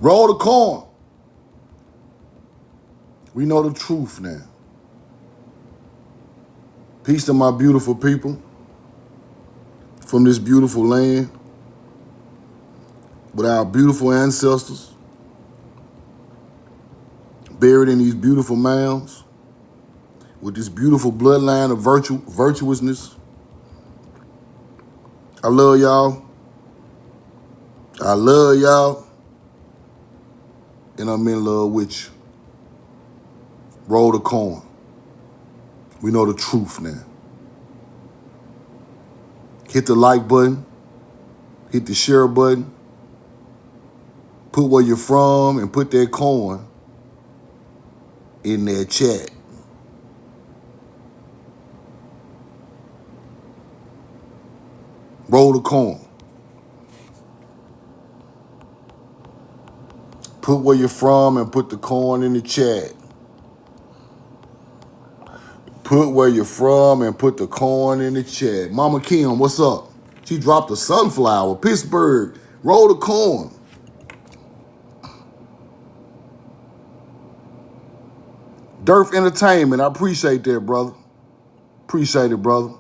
Roll the coin. We know the truth now. Peace to my beautiful people from this beautiful land with our beautiful ancestors buried in these beautiful mounds with this beautiful bloodline of virtuousness. I love y'all. I love y'all. And I'm in love with you. Roll the coin. We know the truth now. Hit the like button. Hit the share button. Put where you're from and put that coin in that chat. Roll the coin. Put where you're from and put the coin in the chat. Put where you're from and put the coin in the chat. Mama Kim, what's up? She dropped a sunflower. Pittsburgh, roll the coin. Durf Entertainment, I appreciate that, brother. Appreciate it, brother.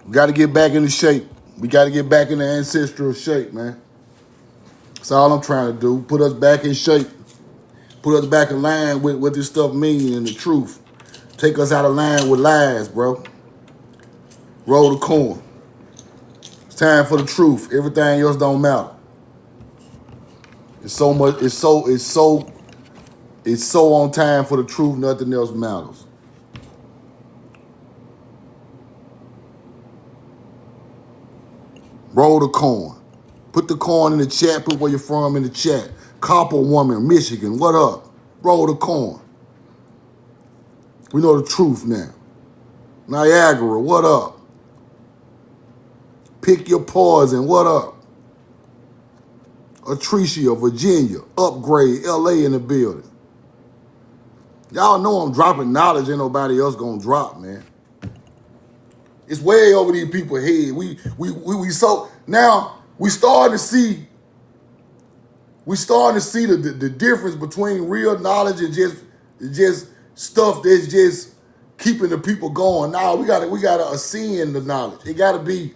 We got to get back into shape. We got to get back in the ancestral shape, man. That's all I'm trying to do. Put us back in shape. Put us back in line with what this stuff means and the truth. Take us out of line with lies, bro. Roll the coin. It's time for the truth. Everything else don't matter. It's so much. It's so on time for the truth. Nothing else matters. Roll the coin. Put the coin in the chat. Put where you're from in the chat. Copper Woman, Michigan. What up? Roll the coin. We know the truth now. Niagara, what up? Pick your poison. What up? Atricia, Virginia. Upgrade, LA in the building. Y'all know I'm dropping knowledge ain't nobody else gonna drop, man. It's way over these people's head. We so now we starting to see the difference between real knowledge and just stuff that's just keeping the people going. Now we gotta ascend the knowledge. It gotta be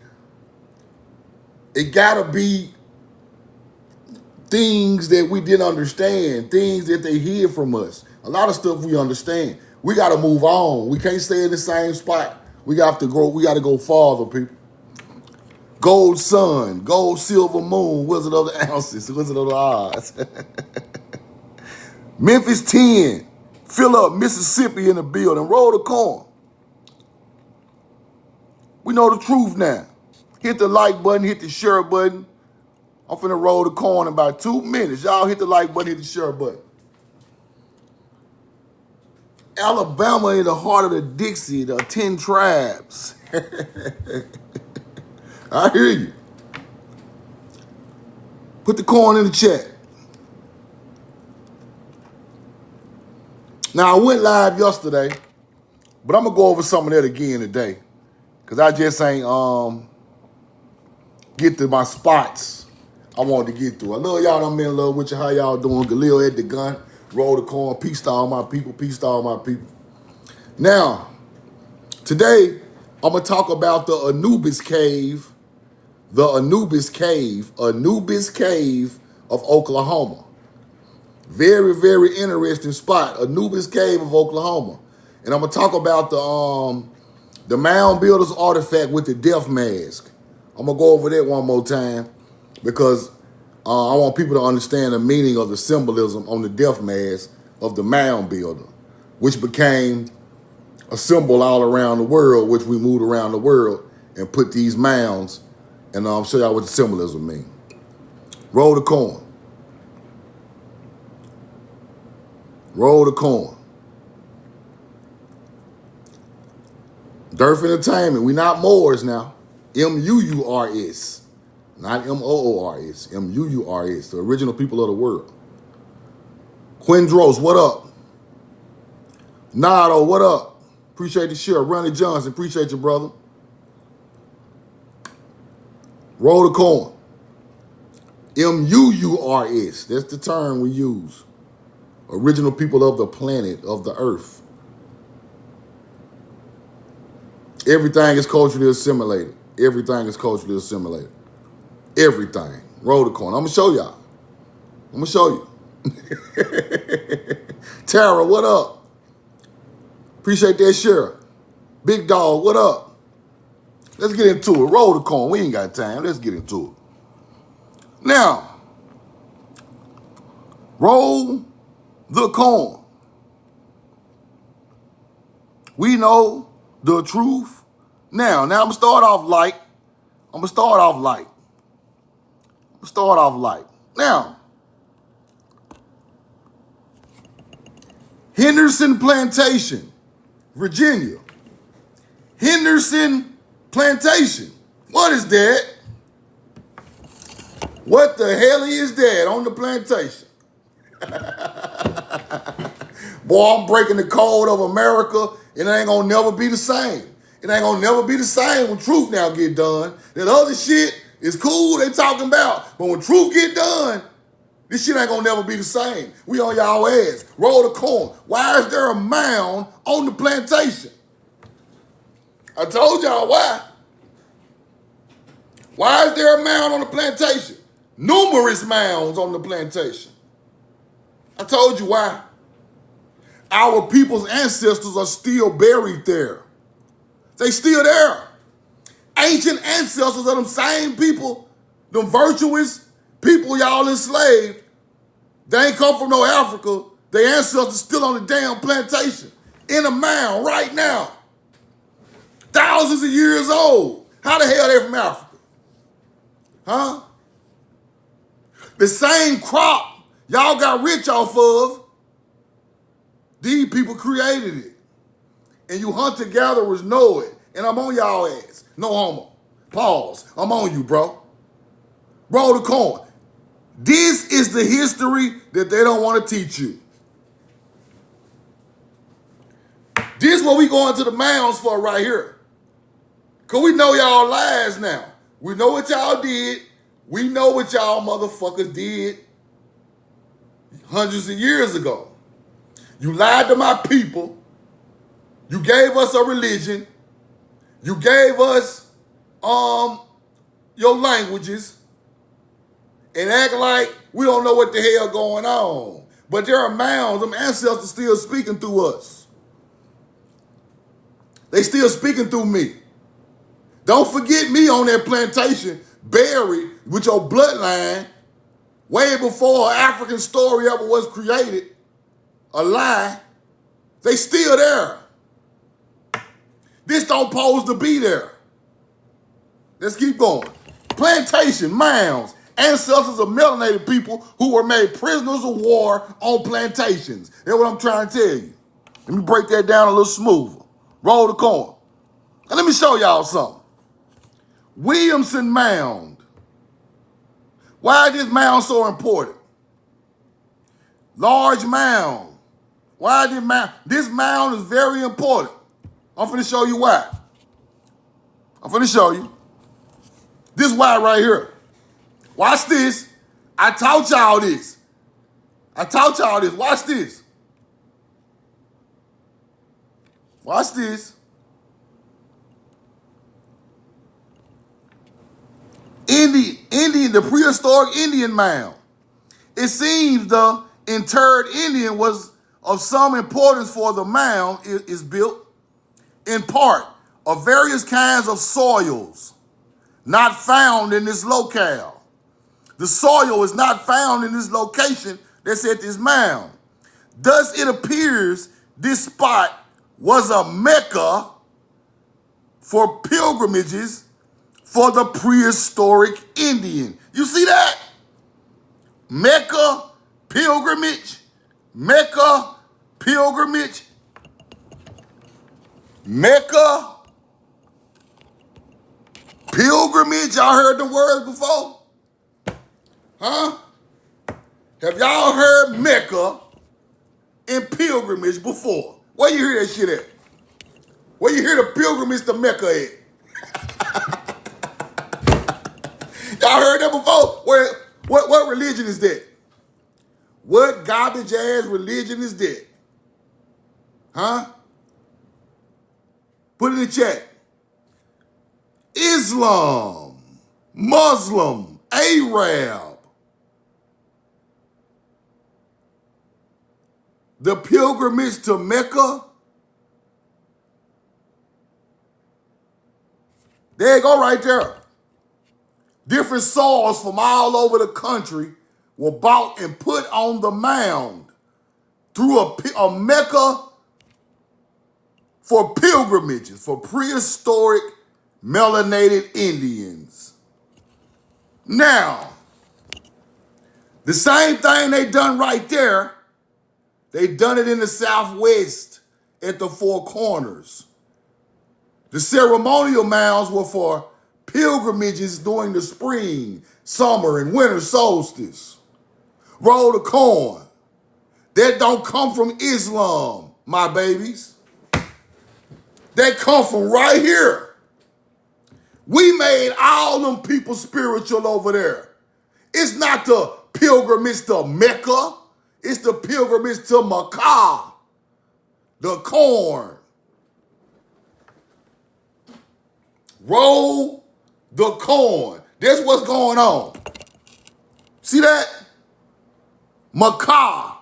things that we didn't understand, things that they hear from us. A lot of stuff we understand. We got to move on. We can't stay in the same spot. We got to grow. We got to go farther, people. Gold sun, gold, silver moon, Wizard of the ounces, Wizard of the odds. Memphis 10, fill up Mississippi in the building. Roll the coin. We know the truth now. Hit the like button, hit the share button. I'm finna roll the coin in about 2 minutes. Y'all hit the like button, hit the share button. Alabama in the heart of the Dixie, the 10 tribes. I hear you. Put the coin in the chat. Now, I went live yesterday, but I'm going to go over some of that again today because I just ain't get to my spots I wanted to get through. I love y'all. I'm in love with you. How y'all doing? Galil at the gun. Roll the coin. Peace to all my people. Peace to all my people. Now, today, I'm going to talk about the Anubis cave. The Anubis cave of Oklahoma. Very, very interesting spot. Anubis cave of Oklahoma. And I'm going to talk about the mound builder's artifact with the death mask. I'm going to go over that one more time because I want people to understand the meaning of the symbolism on the death mask of the mound builder, which became a symbol all around the world, which we moved around the world and put these mounds, and I'll show y'all what the symbolism means. Roll the coin. Roll the coin. Durf Entertainment, we not Moors now. M-U-U-R-S. Not M-O-O-R-S. M-U-U-R-S, the original people of the world. Quindros, what up? Nado, what up? Appreciate the share. Ronnie Johnson, appreciate you, brother. Roll the coin. M-U-U-R-S. That's the term we use. Original people of the planet, of the earth. Everything is culturally assimilated. Everything is culturally assimilated. Everything. Roll the coin. I'm going to show y'all. I'm going to show you. Tara, what up? Appreciate that share. Big dog, what up? Let's get into it. Roll the coin. We ain't got time. Let's get into it. Now, roll the coin. We know the truth. Now I'm going to start off light. Now, Henderson Plantation, Virginia. Henderson Plantation. What is that? What the hell is that on the plantation? Boy, I'm breaking the code of America, and it ain't gonna never be the same. It ain't gonna never be the same when truth now get done. That other shit is cool, they talking about, but when truth get done, this shit ain't gonna never be the same. We on y'all ass. Roll the coin. Why is there a mound on the plantation? I told y'all why. Why is there a mound on the plantation? Numerous mounds on the plantation. I told you why. Our people's ancestors are still buried there. They still there. Ancient ancestors of them same people, them virtuous people y'all enslaved, they ain't come from no Africa. Their ancestors still on the damn plantation, in a mound right now. Thousands of years old. How the hell they from Africa? Huh? The same crop y'all got rich off of, these people created it. And you hunter-gatherers know it. And I'm on y'all ass. No homo. Pause. I'm on you, bro. Roll the coin. This is the history that they don't want to teach you. This is what we going to the mounds for right here. Because we know y'all lies now. We know what y'all did. We know what y'all motherfuckers did hundreds of years ago. You lied to my people. You gave us a religion. You gave us your languages and act like we don't know what the hell going on. But there are mounds, them ancestors still speaking through us. They still speaking through me. Don't forget me on that plantation, buried with your bloodline, way before an African story ever was created. A lie. They still there. This don't pose to be there. Let's keep going. Plantation, mounds, ancestors of melanated people who were made prisoners of war on plantations. That's what I'm trying to tell you. Let me break that down a little smoother. Roll the coin. And let me show y'all something. Williamson Mound. Why is this mound so important? Large mound. Why is this mound? This mound is very important. I'm finna show you why. I'm finna show you. This why right here. Watch this. I taught y'all this. Watch this. Watch this. The prehistoric Indian mound. It seems the interred Indian was of some importance, for the mound is built in part of various kinds of soils not found in this locale. The soil is not found in this location that's at this mound. Thus, it appears this spot was a mecca for pilgrimages for the prehistoric Indian. You see that? Mecca, pilgrimage, Mecca, pilgrimage, Mecca, pilgrimage. Y'all heard the words before? Huh? Have y'all heard Mecca and pilgrimage before? Where you hear that shit at? Where you hear the pilgrimage to Mecca at? Y'all heard that before? Where religion is that? What garbage ass religion is that? Huh? Put it in the chat. Islam, Muslim, Arab. The pilgrimage to Mecca. There you go right there. Different souls from all over the country were bought and put on the mound through a Mecca for pilgrimages for prehistoric melanated Indians. Now, the same thing they done right there, they done it in the Southwest at the Four Corners. The ceremonial mounds were for pilgrimages during the spring, summer, and winter solstice. Roll the corn. That don't come from Islam, my babies. That come from right here. We made all them people spiritual over there. It's not the pilgrimage to Mecca. It's the pilgrimage to Makkah, the corn. Roll the corn. That's what's going on. See that? Makkah.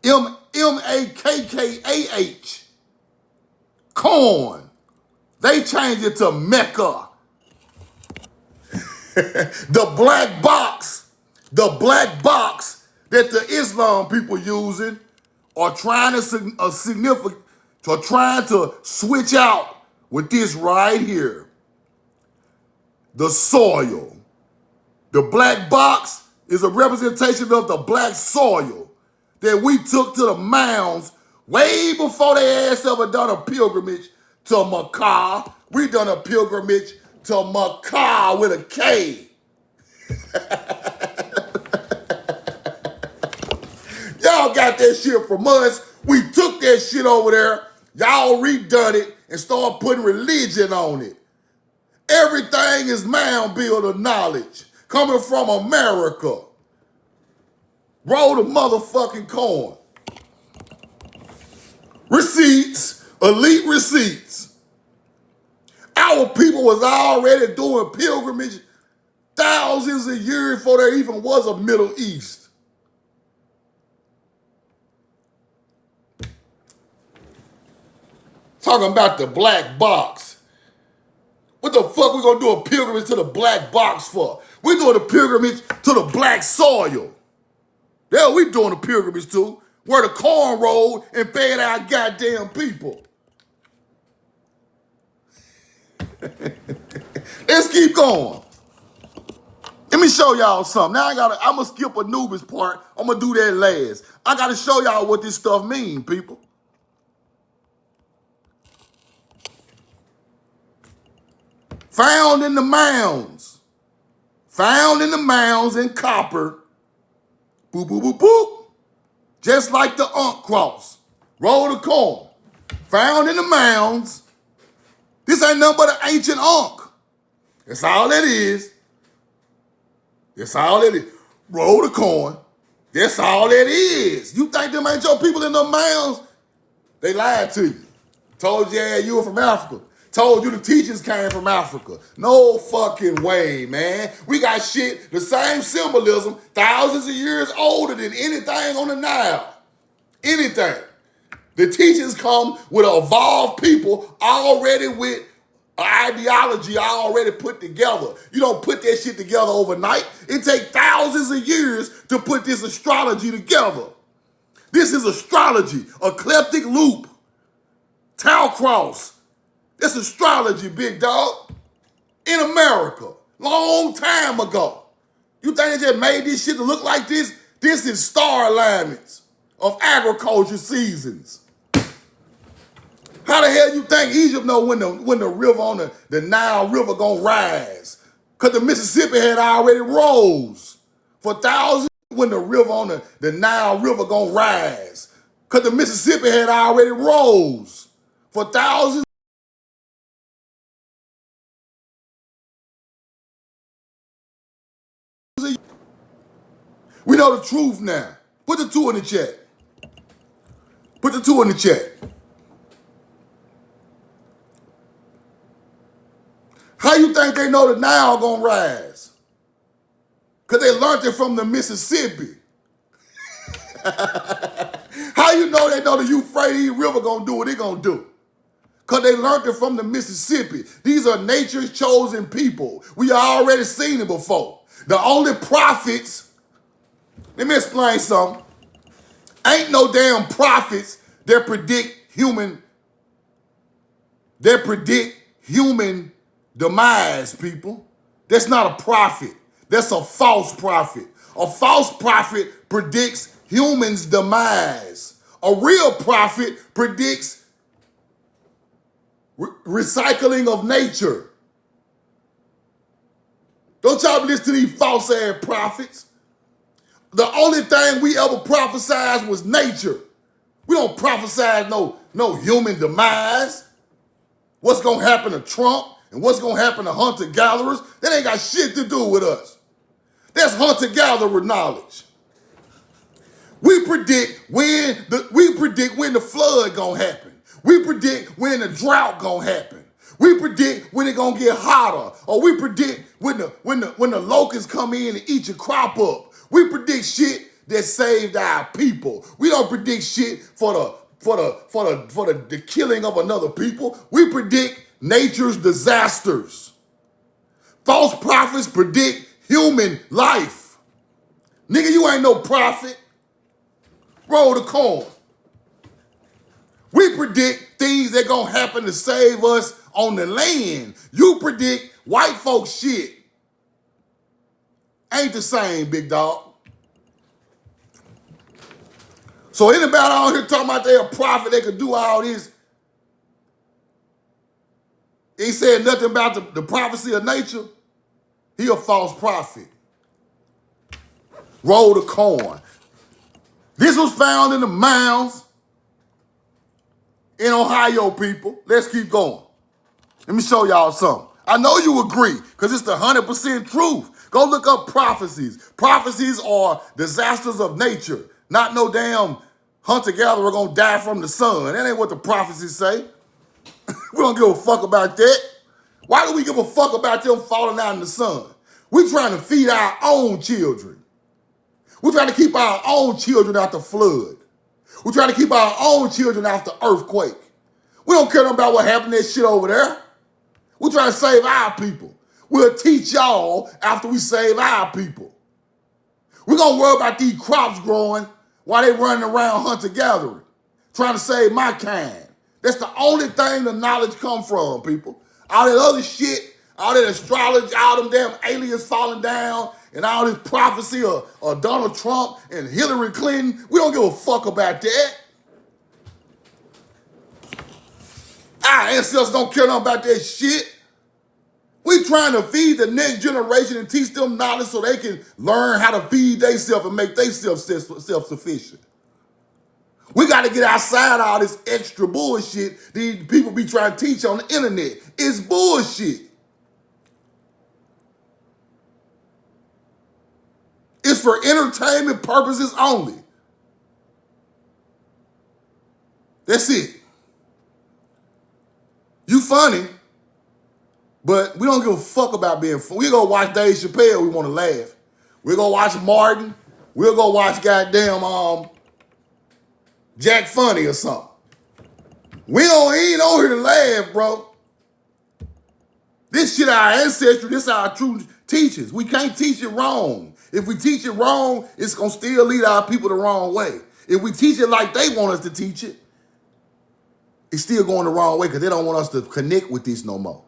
M-A-K-K-A-H. Corn. They changed it to Mecca. The black box that the Islam people using are trying to trying to switch out with this right here. The soil. The black box is a representation of the black soil that we took to the mounds way before they ass ever done a pilgrimage to Makkah. We done a pilgrimage to Makkah with a K. Y'all got that shit from us. We took that shit over there. Y'all redone it and started putting religion on it. Everything is mound builder knowledge coming from America. Roll the motherfucking corn. Receipts, elite receipts. Our people was already doing pilgrimage thousands of years before there even was a Middle East. Talking about the black box. What the fuck we gonna do a pilgrimage to the black box for? We doing a pilgrimage to the black soil. Yeah, we doing a pilgrimage to where the corn rolled and fed our goddamn people. Let's keep going. Let me show y'all something. Now I'm gonna skip Anubis part. I'm gonna do that last. I gotta show y'all what this stuff mean, people. Found in the mounds. Found in the mounds in copper. Boop, boop, boop, boop. Just like the Ankh cross. Roll the corn. Found in the mounds. This ain't nothing but an ancient Ankh. That's all that is. That's all it is. Roll the corn. That's all that is. You think them ain't your people in the mounds? They lied to you. Told you, yeah, you were from Africa. Told you the teachings came from Africa. No fucking way, man. We got shit, the same symbolism, thousands of years older than anything on the Nile. Anything. The teachings come with an evolved people already with an ideology already put together. You don't put that shit together overnight. It takes thousands of years to put this astrology together. This is astrology, eclectic loop, Tau cross. That's astrology, big dog. In America, long time ago. You think they just made this shit to look like this? This is star alignments of agriculture seasons. How the hell you think Egypt know when the river on the Nile River gonna rise? Because the Mississippi had already rose for thousands when the river on the Nile River gonna rise. Because the Mississippi had already rose for thousands. We know the truth now. Put the 2 in the chat. Put the 2 in the chat. How you think they know the Nile gonna rise? Because they learned it from the Mississippi. How you know they know the Euphrates River gonna do what they gonna do? Because they learned it from the Mississippi. These are nature's chosen people. We already seen it before. The only prophets, let me explain something. Ain't no damn prophets that predict human demise, people. That's not a prophet. That's a false prophet. A false prophet predicts humans' demise. A real prophet predicts recycling of nature. Don't y'all listen to these false ass prophets. The only thing we ever prophesied was nature. We don't prophesy no human demise. What's gonna happen to Trump and what's gonna happen to hunter-gatherers, that ain't got shit to do with us. That's hunter-gatherer knowledge. We predict when the flood gonna happen. We predict when the drought gonna happen. We predict when it gonna get hotter, or we predict when the locusts come in and eat your crop up. We predict shit that saved our people. We don't predict shit for the killing of another people. We predict nature's disasters. False prophets predict human life. Nigga, you ain't no prophet. Roll the corn. We predict things that gonna happen to save us on the land. You predict white folks shit. Ain't the same, big dog. So anybody out here talking about they a prophet, they could do all this. He said nothing about the prophecy of nature. He a false prophet. Roll the corn. This was found in the Mounds in Ohio, people. Let's keep going. Let me show y'all something. I know you agree, because it's the 100% truth. Go look up prophecies. Prophecies are disasters of nature. Not no damn hunter-gatherer gonna die from the sun. That ain't what the prophecies say. We don't give a fuck about that. Why do we give a fuck about them falling out in the sun? We trying to feed our own children. We're trying to keep our own children out the flood. We're trying to keep our own children out the earthquake. We don't care about what happened to that shit over there. We're trying to save our people. We'll teach y'all after we save our people. We're going to worry about these crops growing while they running around hunter-gathering, trying to save my kind. That's the only thing the knowledge come from, people. All that other shit, all that astrology, all them damn aliens falling down, and all this prophecy of Donald Trump and Hillary Clinton, we don't give a fuck about that. Our ancestors don't care nothing about that shit. We trying to feed the next generation and teach them knowledge so they can learn how to feed themselves and make themselves self-sufficient. We got to get outside all this extra bullshit these people be trying to teach on the internet. It's bullshit. It's for entertainment purposes only. That's it. You funny, but we don't give a fuck about being funny. We go watch Dave Chappelle, we want to laugh. We'll go watch Martin. We'll go watch goddamn Jack Funny or something. We ain't on here to laugh, bro. This shit our ancestry, this our true teachings. We can't teach it wrong. If we teach it wrong, it's going to still lead our people the wrong way. If we teach it like they want us to teach it, it's still going the wrong way because they don't want us to connect with this no more.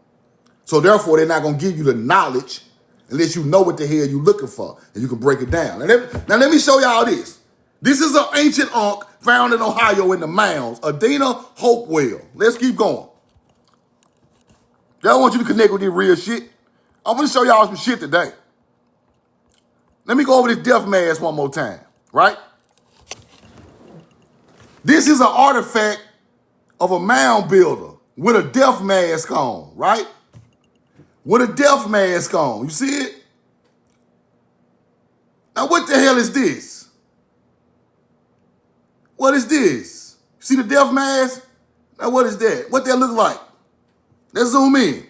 So therefore, they're not going to give you the knowledge unless you know what the hell you're looking for and you can break it down. Now let me show y'all this. This is an ancient ankh found in Ohio in the Mounds, Adina Hopewell. Let's keep going. I want you to connect with this real shit. I'm going to show y'all some shit today. Let me go over this death mask one more time, right? This is an artifact of a mound builder with a death mask on, right? With a death mask on. You see it? Now what the hell is this? What is this? See the death mask? Now what is that? What that look like? Let's zoom in.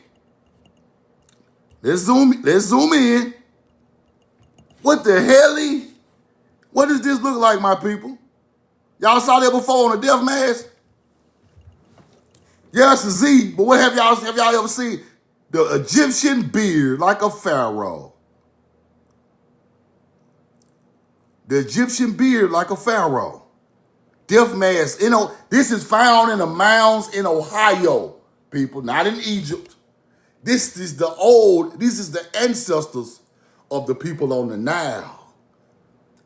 Let's zoom in. What the hell? What does this look like, my people? Y'all saw that before on the death mask? Yeah, it's a Z, but what have y'all ever seen? The Egyptian beard like a pharaoh. The Egyptian beard like a pharaoh. Death mask. You know, this is found in the mounds in Ohio, people, not in Egypt. This is the ancestors of the people on the Nile.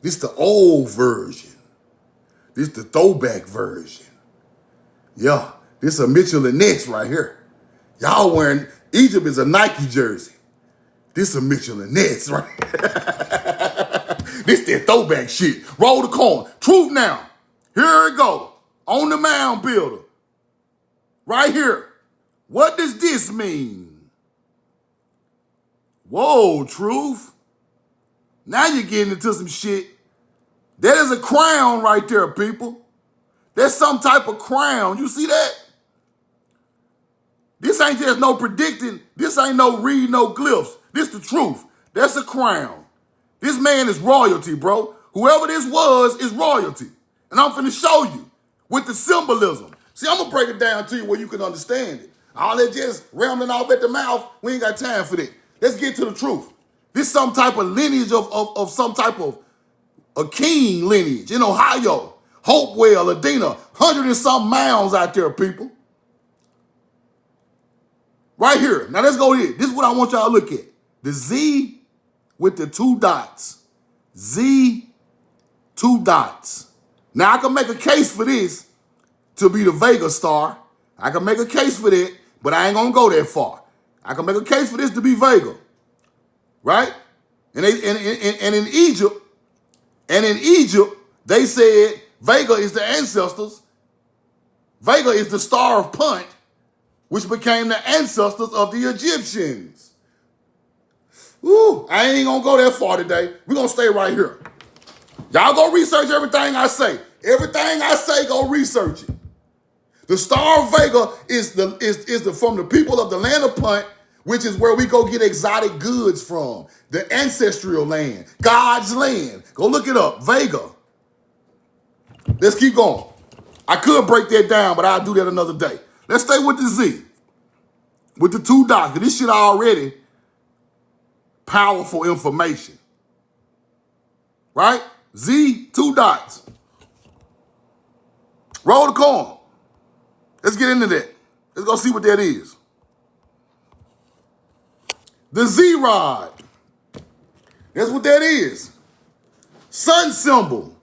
This is the old version. This is the throwback version. Yeah, this is a Mitchell and Ness right here. Y'all wearing, Egypt is a Nike jersey. This is a Mitchell and Ness right here. This that throwback shit. Roll the coin. Truth now. Here it go. On the mound builder. Right here. What does this mean? Whoa, truth. Now you're getting into some shit. That is a crown right there, people. There's some type of crown. You see that? This ain't just no predicting. This ain't no read, no glyphs. This the truth. That's a crown. This man is royalty, bro. Whoever this was is royalty. And I'm finna show you with the symbolism. See, I'm gonna break it down to you where you can understand it. All that just rambling off at the mouth, we ain't got time for that. Let's get to the truth. This some type of lineage of some type of a king lineage in Ohio. Hopewell, Adena, 100 and some mounds out there, people. Right here. Now let's go here. This is what I want y'all to look at. The Z with the 2 dots. Z, 2 dots. Now I can make a case for this to be the Vega star. I can make a case for that, but I ain't gonna go that far. I can make a case for this to be Vega. Right? And in Egypt, they said Vega is the ancestors. Vega is the star of Punt, which became the ancestors of the Egyptians. Ooh, I ain't gonna go that far today. We're gonna stay right here. Y'all go research everything I say. Everything I say, go research it. The star of Vega is from the people of the land of Punt, which is where we go get exotic goods from. The ancestral land, God's land. Go look it up, Vega. Let's keep going. I could break that down, but I'll do that another day. Let's stay with the Z, with the 2 dots. This shit already powerful information, right? Z, 2 dots. Roll the coin. Let's get into that. Let's go see what that is. The Z-rod. That's what that is. Sun symbol.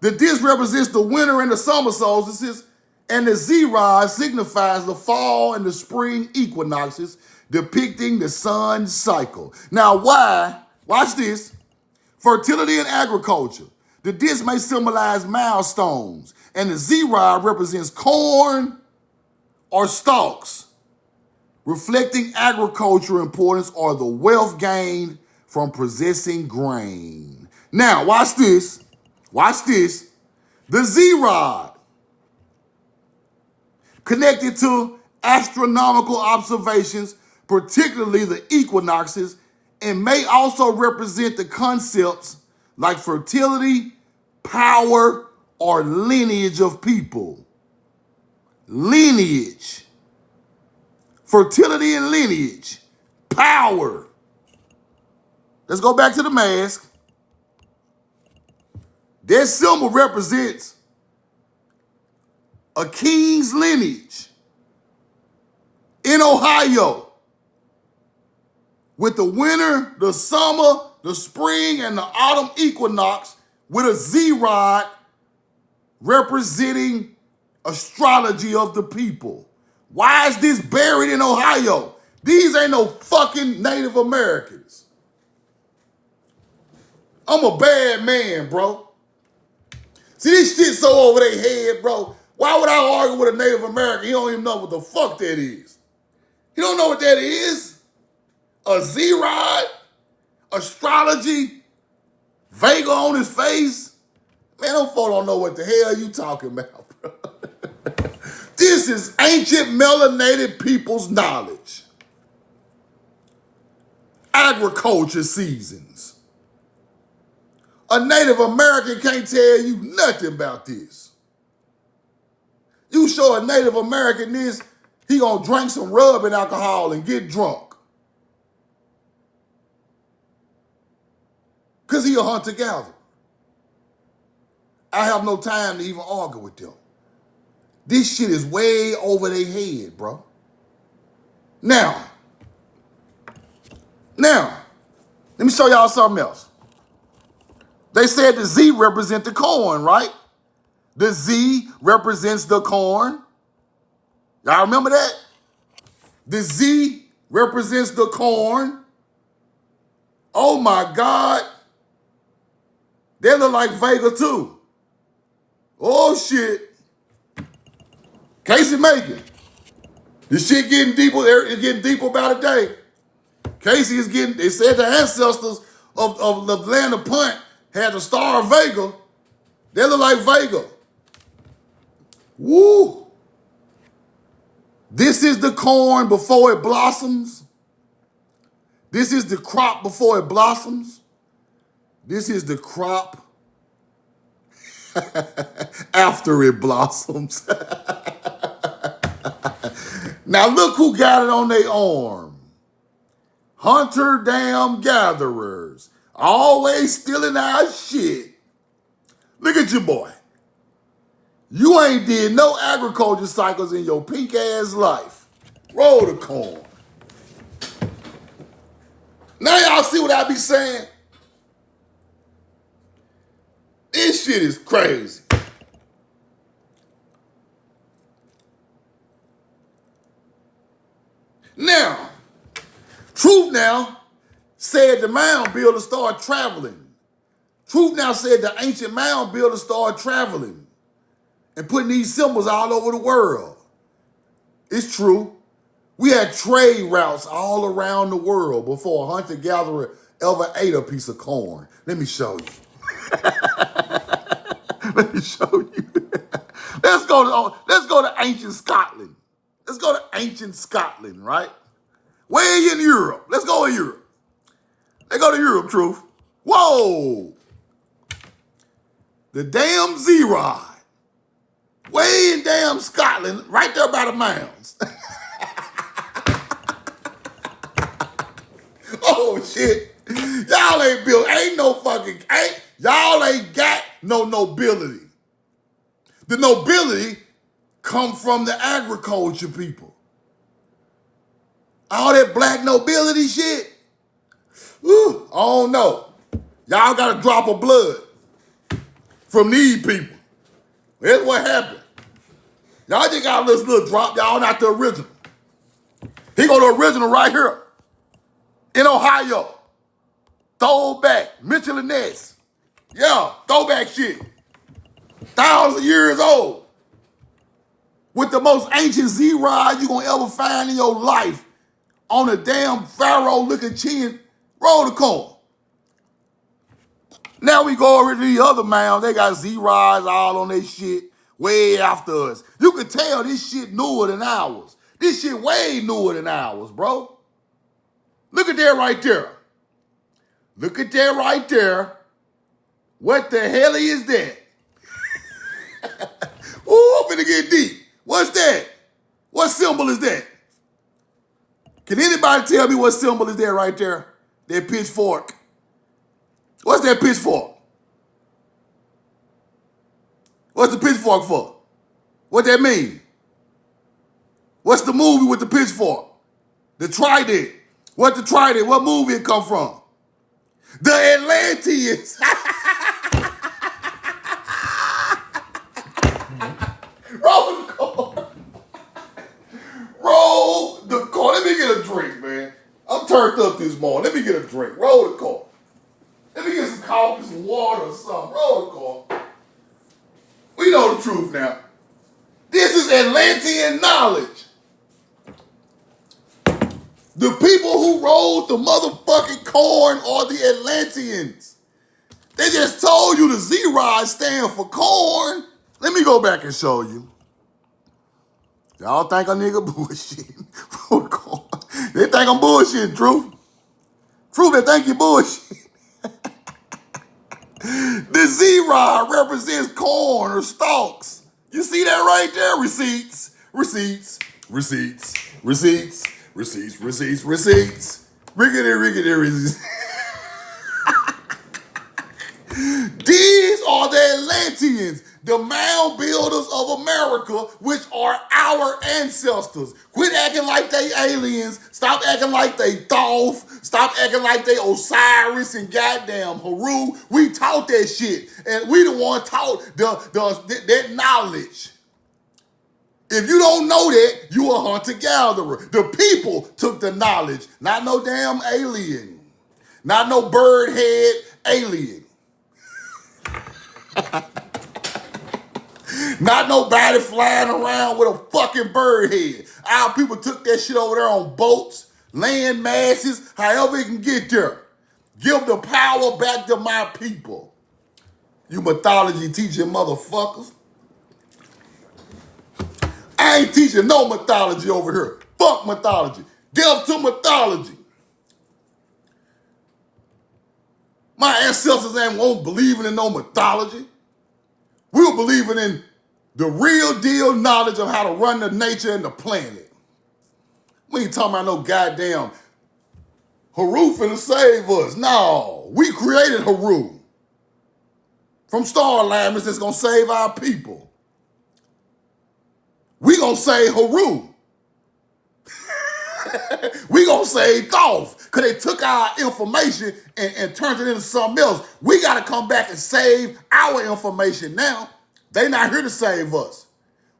The disc represents the winter and the summer solstices, and the Z-rod signifies the fall and the spring equinoxes, depicting the sun's cycle. Now, why? Watch this. Fertility and agriculture. The disc may symbolize milestones, and the Z-rod represents corn or stalks, reflecting agricultural importance or the wealth gained from possessing grain. Now, watch this. Watch this. The Z-rod, connected to astronomical observations, particularly the equinoxes, and may also represent the concepts like fertility, power, or lineage of people. Lineage. Fertility and lineage. Power. Let's go back to the mask. That symbol represents a king's lineage in Ohio, with the winter, the summer, the spring, and the autumn equinox, with a Z-rod representing astrology of the people. Why is this buried in Ohio? These ain't no fucking Native Americans. I'm a bad man, bro. See, this shit so over their head, bro. Why would I argue with a Native American? He don't even know what the fuck that is. He don't know what that is. A Z-rod, astrology, Vega on his face. Man, them folk don't know what the hell you talking about, bro. This is ancient melanated people's knowledge. Agriculture seasons. A Native American can't tell you nothing about this. You show a Native American this, he gonna drink some rubbing alcohol and get drunk. Because he a hunter-gatherer. I have no time to even argue with them. This shit is way over their head, bro. Now, let me show y'all something else. They said the Z represents the corn, right? The Z represents the corn. Y'all remember that? The Z represents the corn. Oh my God. They look like Vega too. Oh shit. Casey Macon. This shit getting deeper. It's getting deeper by the day. Casey is getting, they said the ancestors of the land of Punt had the star of Vega. They look like Vega. Woo. This is the corn before it blossoms. This is the crop before it blossoms. This is the crop after it blossoms. Now look who got it on their arm. Hunter damn gatherers. Always stealing our shit. Look at your boy. You ain't did no agriculture cycles in your pink ass life. Roll the corn. Now y'all see what I be saying? This shit is crazy. Now, Truth Now said the mound builders started traveling. Truth Now said the ancient mound builders started traveling and putting these symbols all over the world. It's true. We had trade routes all around the world before a hunter-gatherer ever ate a piece of corn. Let me show you. Let me show you. Let's go to ancient Scotland. Let's go to ancient Scotland, right? Way in Europe. Let's go to Europe. Let's go to Europe, Truth. Whoa. The damn Z-rod. Way in damn Scotland, right there by the Mounds. Oh shit. Y'all ain't built, y'all ain't got no nobility. The nobility come from the agriculture people. All that black nobility shit, I don't know. Y'all got a drop of blood from these people. Here's what happened. Y'all just got this little drop. Y'all not the original. He go the original right here in Ohio. Throwback, Mitchell and Ness. Yeah, throwback shit. 1,000 years old. With the most ancient Z-rod you gonna ever find in your life on a damn pharaoh-looking chin. Roll the corn. Now we go over to the other mounds. They got Z-rods all on their shit way after us. You can tell this shit newer than ours. This shit way newer than ours, bro. Look at that right there. Look at that right there. What the hell is that? Ooh, I'm finna get deep. What's that? What symbol is that? Can anybody tell me what symbol is that right there? That pitchfork. What's that pitchfork? What's the pitchfork for? What that mean? What's the movie with the pitchfork? The Trident. What the Trident? What movie it come from? The Atlanteans. Roll the corn. Roll the corn. Let me get a drink, man. I'm turned up this morning. Let me get a drink. Roll the corn. Let me get some coffee, some water or something. Roll the corn. We know the truth now. This is Atlantean knowledge. The people who rolled the motherfucking corn are the Atlanteans. They They just told you the Z-rod stand for corn. Let me go back and show you. Y'all think a nigga bullshitting for corn. They think I'm bullshitting, Truth. Truth, they think you bullshit. The Z-rod represents corn or stalks. You see that right there? Receipts, receipts, receipts, receipts, receipts, receipts, receipts. Riggedy, riggedy, receipts. These are the Atlanteans, the mound builders of America, which are our ancestors. Quit acting like they aliens. Stop acting like they Thoth. Stop acting like they Osiris and goddamn Haru. We taught that shit. And we the one taught that knowledge. If you don't know that, you a hunter-gatherer. The people took the knowledge, not no damn alien. Not no bird head alien. Not nobody flying around with a fucking bird head. Our people took that shit over there on boats, land masses, however it can get there. Give the power back to my people. You mythology teaching motherfuckers. I ain't teaching no mythology over here. Fuck mythology. Delve to mythology. My ancestors won't believing in no mythology. We were believing in the real deal knowledge of how to run the nature and the planet. We ain't talking about no goddamn Haru finna save us. No, we created Haru from star alignments that's gonna save our people. We gonna save Haru. We gonna save Thoth, because they took our information and turned it into something else. We gotta come back and save our information now. They not here to save us.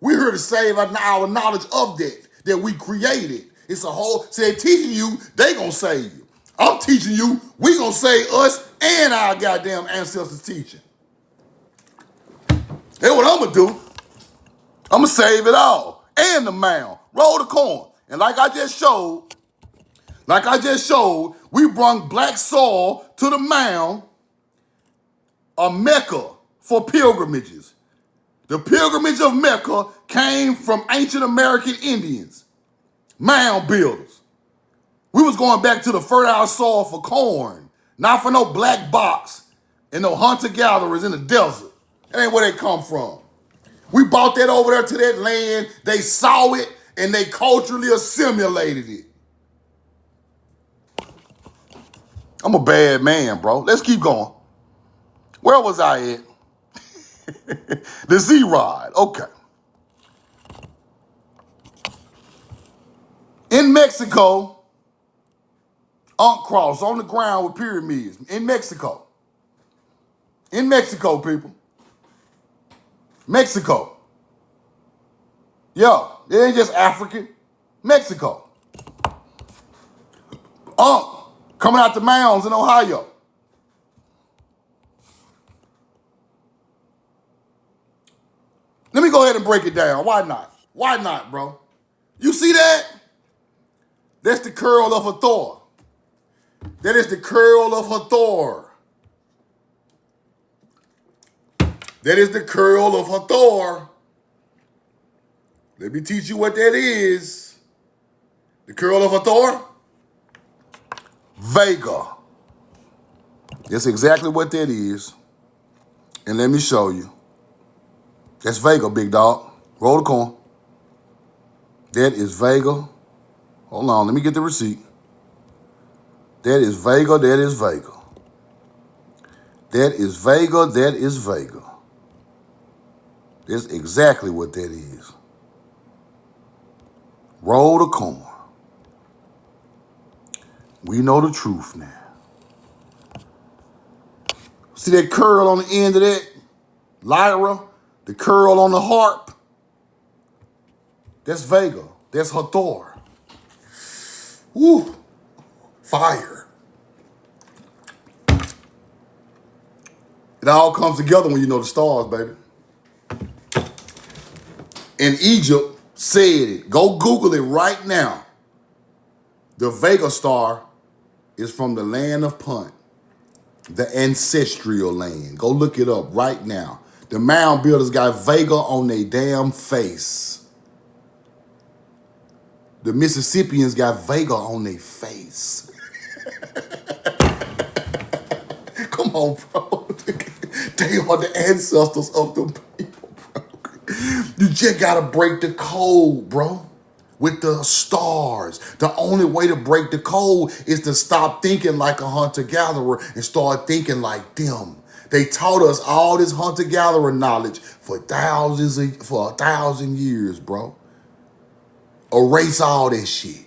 We're here to save our knowledge of that we created. It's a whole, so they're teaching you, they gonna save you. I'm teaching you, we gonna save us and our goddamn ancestors teaching. That's what I'm gonna do. I'm gonna save it all. And the mound. Roll the corn. And like I just showed, we brought black soil to the mound, a Mecca for pilgrimages. The pilgrimage of Mecca came from ancient American Indians, mound builders. We was going back to the fertile soil for corn, not for no black box and no hunter-gatherers in the desert. That ain't where they come from. We brought that over there to that land. They saw it and they culturally assimilated it. I'm a bad man, bro. Let's keep going. Where was I at? The Z-rod. Okay. In Mexico, Ankh cross on the ground with pyramids. In Mexico. In Mexico, people. Mexico. Yeah, it ain't just African. Mexico. Coming out the mounds in Ohio. Let me go ahead and break it down. Why not? Why not, bro? You see that? That's the curl of Hathor. That is the curl of Hathor. That is the curl of Hathor. Let me teach you what that is. The curl of Hathor? Vega. That's exactly what that is. And let me show you. That's Vega, big dog. Roll the coin. That is Vega. Hold on, let me get the receipt. That is Vega, that is Vega. That is Vega, that is Vega. That's exactly what that is. Roll the coin. We know the truth now. See that curl on the end of that? Lyra? The curl on the harp? That's Vega. That's Hathor. Woo. Fire. It all comes together when you know the stars, baby. And Egypt said it. Go Google it right now. The Vega star is from the land of Punt. the ancestral land. Go look it up right now. The mound builders got Vega on their damn face. The Mississippians got Vega on their face. Come on, bro. They are the ancestors of the people, bro. You just gotta break the code, bro. With the stars. The only way to break the code is to stop thinking like a hunter-gatherer and start thinking like them. They taught us all this hunter-gatherer knowledge for a thousand years, bro. Erase all this shit.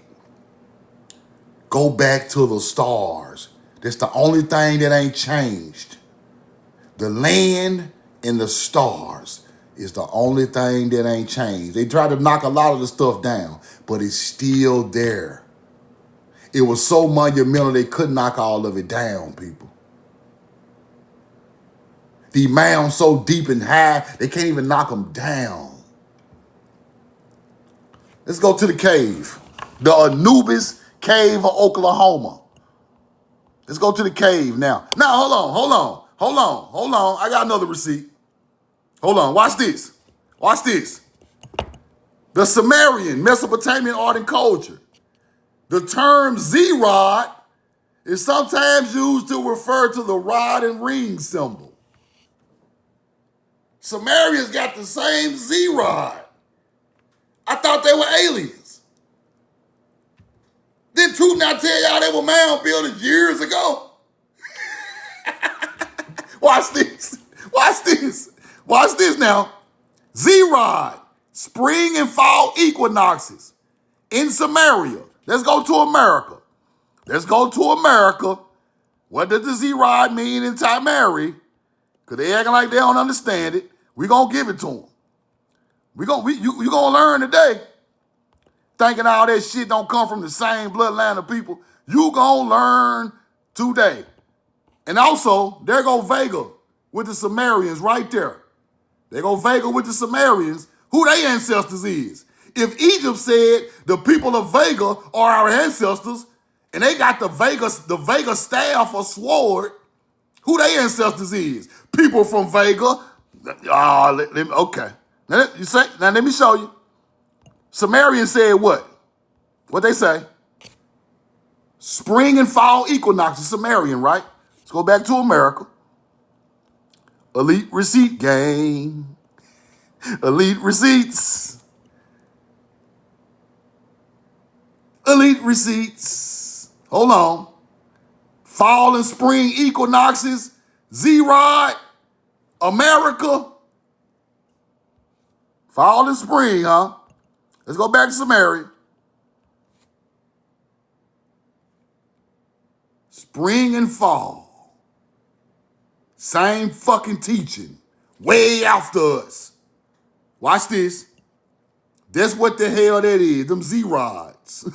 Go back to the stars. That's the only thing that ain't changed. The land and the stars is the only thing that ain't changed. They tried to knock a lot of the stuff down, but it's still there. It was so monumental they couldn't knock all of it down, people. The mounds so deep and high, they can't even knock them down. Let's go to the cave. The Anubis cave of Oklahoma. Let's go to the cave now. Now, hold on. I got another receipt. Hold on, watch this. Watch this. The Sumerian, Mesopotamian art and culture. The term Z-rod is sometimes used to refer to the rod and ring symbol. Sumerians got the same Z-rod. I thought they were aliens. Didn't Truth not tell y'all they were mound builders years ago? Watch this. Watch this. Watch this now. Z-rod, spring and fall equinoxes in Samaria. Let's go to America. Let's go to America. What does the Z-rod mean in Timary? Because they acting like they don't understand it. We're going to give it to them. You're going to learn today. Thinking all that shit don't come from the same bloodline of people. You going to learn today. And also, there go Vega with the Sumerians right there. They go Vega with the Sumerians, who their ancestors is. If Egypt said the people of Vega are our ancestors, and they got the Vega staff or sword, who their ancestors is? People from Vega. Okay. Now let me show you. Sumerians said what? What they say? Spring and fall equinoxes, Sumerian, right? Let's go back to America. Elite receipt gang. Elite receipts. Elite receipts. Hold on. Fall and spring equinoxes, Z-rod, America. Fall and spring, huh? Let's go back to Samaria. Spring and fall. Same fucking teaching. Way after us. Watch this. That's what the hell that is. Them Z-rods.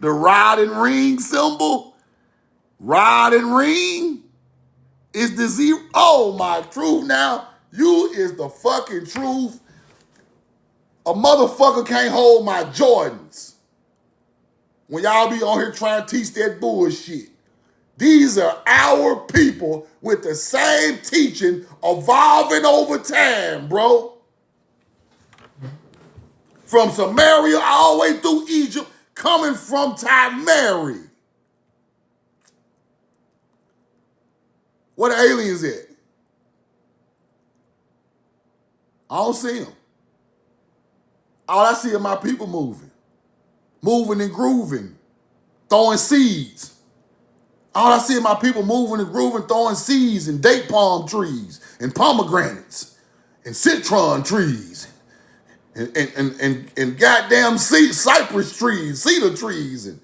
The rod and ring symbol. Rod and ring is the Z. Oh my truth now. You is the fucking truth. A motherfucker can't hold my Jordans when y'all be on here trying to teach that bullshit. These are our people with the same teaching evolving over time, bro. From Samaria all the way through Egypt, coming from Timary. Where the aliens at? I don't see them. All I see are my people moving. Moving and grooving. Throwing seeds. All I see are my people moving and grooving, throwing seeds and date palm trees and pomegranates and citron trees and goddamn cypress trees, cedar trees. And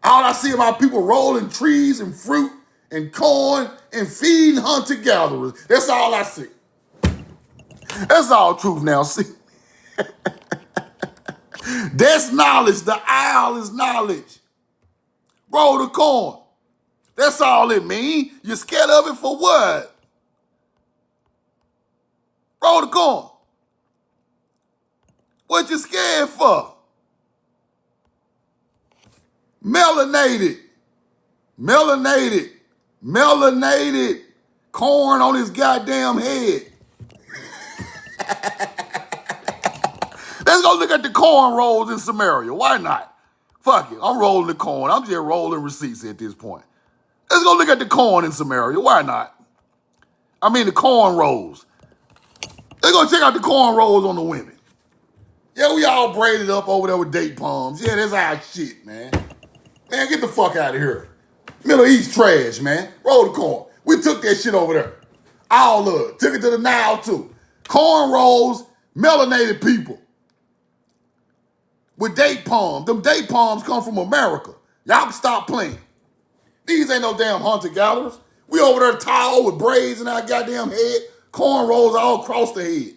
all I see are my people rolling trees and fruit and corn and feeding hunter-gatherers. That's all I see. That's all truth now. See? That's knowledge. The owl is knowledge. Roll the corn. That's all it mean. You're scared of it for what? Roll the corn. What you scared for? Melanated. Melanated corn on his goddamn head. Let's go look at the corn rolls in Samaria. Why not? Fuck it. I'm rolling the corn. I'm just rolling receipts at this point. Let's go look at the corn in Samaria. Why not? I mean the corn rolls. Let's go check out the corn rolls on the women. Yeah, we all braided up over there with date palms. Yeah, that's our shit, man. Man, get the fuck out of here. Middle East trash, man. Roll the corn. We took that shit over there. All of it. Took it to the Nile, too. Corn rolls, melanated people. With date palms. Them date palms come from America. Y'all can stop playing. These ain't no damn hunter-gatherers. We over there tall with braids in our goddamn head. Corn rolls all across the head.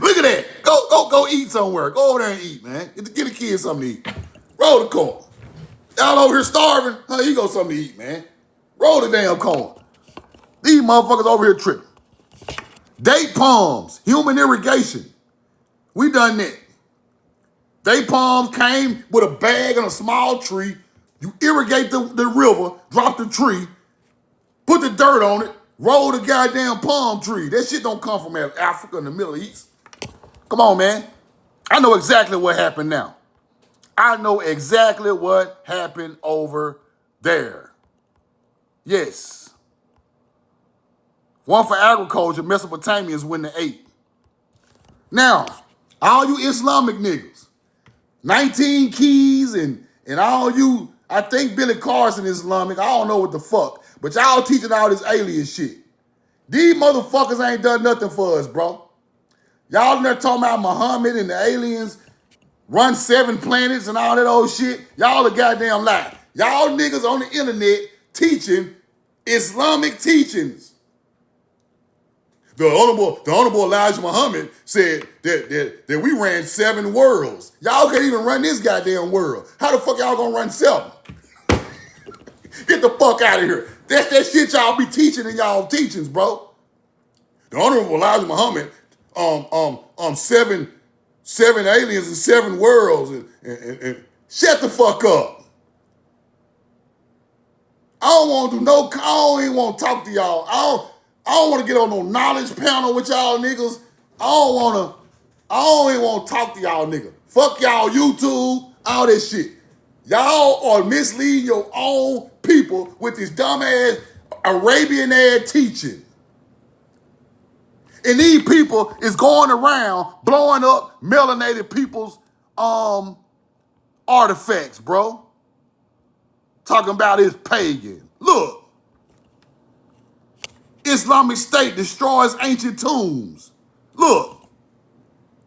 Look at that. Go eat somewhere. Go over there and eat, man. Get the kids something to eat. Roll the corn. Y'all over here starving? Huh, you go something to eat, man. Roll the damn corn. These motherfuckers over here tripping. Date palms, human irrigation. We done that. Date palms came with a bag and a small tree. You irrigate the river, drop the tree, put the dirt on it, roll the goddamn palm tree. That shit don't come from Africa and the Middle East. Come on, man. I know exactly what happened now. I know exactly what happened over there. Yes. One for agriculture, Mesopotamians win the 8. Now, all you Islamic niggas, 19 keys and all you, I think Billy Carson is Islamic, I don't know what the fuck, but y'all teaching all this alien shit. These motherfuckers ain't done nothing for us, bro. Y'all in there talking about Muhammad and the aliens run 7 planets and all that old shit. Y'all a goddamn lie. Y'all niggas on the internet teaching Islamic teachings. The Honorable Elijah Muhammad said that we ran 7 worlds. Y'all can't even run this goddamn world. How the fuck y'all gonna run 7? Get the fuck out of here. That's that shit y'all be teaching in y'all teachings, bro. The Honorable Elijah Muhammad, 7 aliens and 7 worlds, and shut the fuck up. I don't want to do no, I don't even want to talk to y'all. I don't want to get on no knowledge panel with y'all niggas. I don't even want to talk to y'all niggas. Fuck y'all YouTube, all that shit. Y'all are misleading your own people with this dumbass Arabian ass teaching. And these people is going around blowing up melanated people's artifacts, bro. Talking about it's pagan. Look. Islamic State destroys ancient tombs. Look.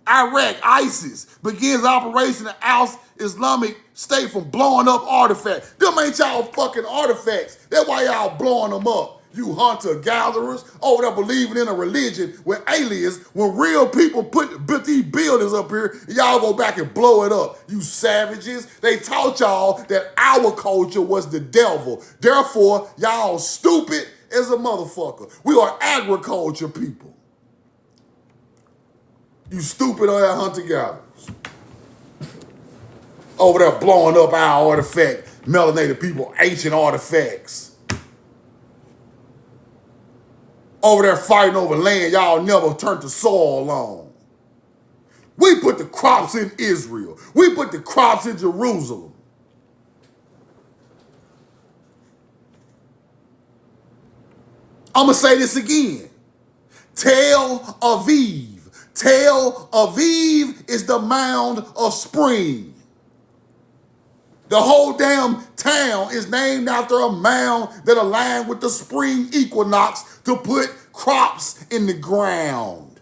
Iraq, ISIS begins operation to oust Islamic State from blowing up artifacts. Them ain't y'all fucking artifacts. That's why y'all blowing them up. You hunter-gatherers over there believing in a religion with aliens when real people put these buildings up here, y'all go back and blow it up. You savages. They taught y'all that our culture was the devil. Therefore, y'all stupid as a motherfucker. We are agriculture people. You stupid on that hunter-gatherers. Over there blowing up our artifact, melanated people, ancient artifacts. Over there fighting over land y'all never turned the soil on. We put the crops in Israel. We put the crops in Jerusalem. I'm going to say this again. Tel Aviv. Tel Aviv is the mound of spring. The whole damn town is named after a mound that aligned with the spring equinox to put crops in the ground.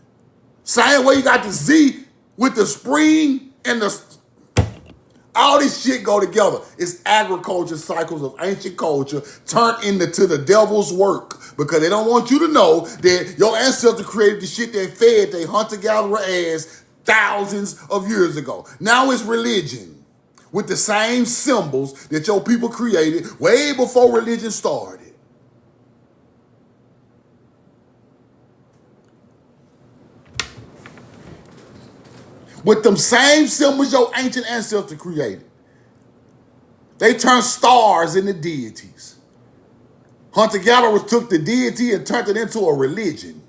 Same way you got the Z with the spring and all this shit go together. It's agriculture cycles of ancient culture turned into the devil's work because they don't want you to know that your ancestors created the shit that fed they hunter-gatherer ass thousands of years ago. Now it's religion with the same symbols that your people created way before religion started. with them same symbols your ancient ancestors created. They turned stars into deities. Hunter-gatherers took the deity and turned it into a religion.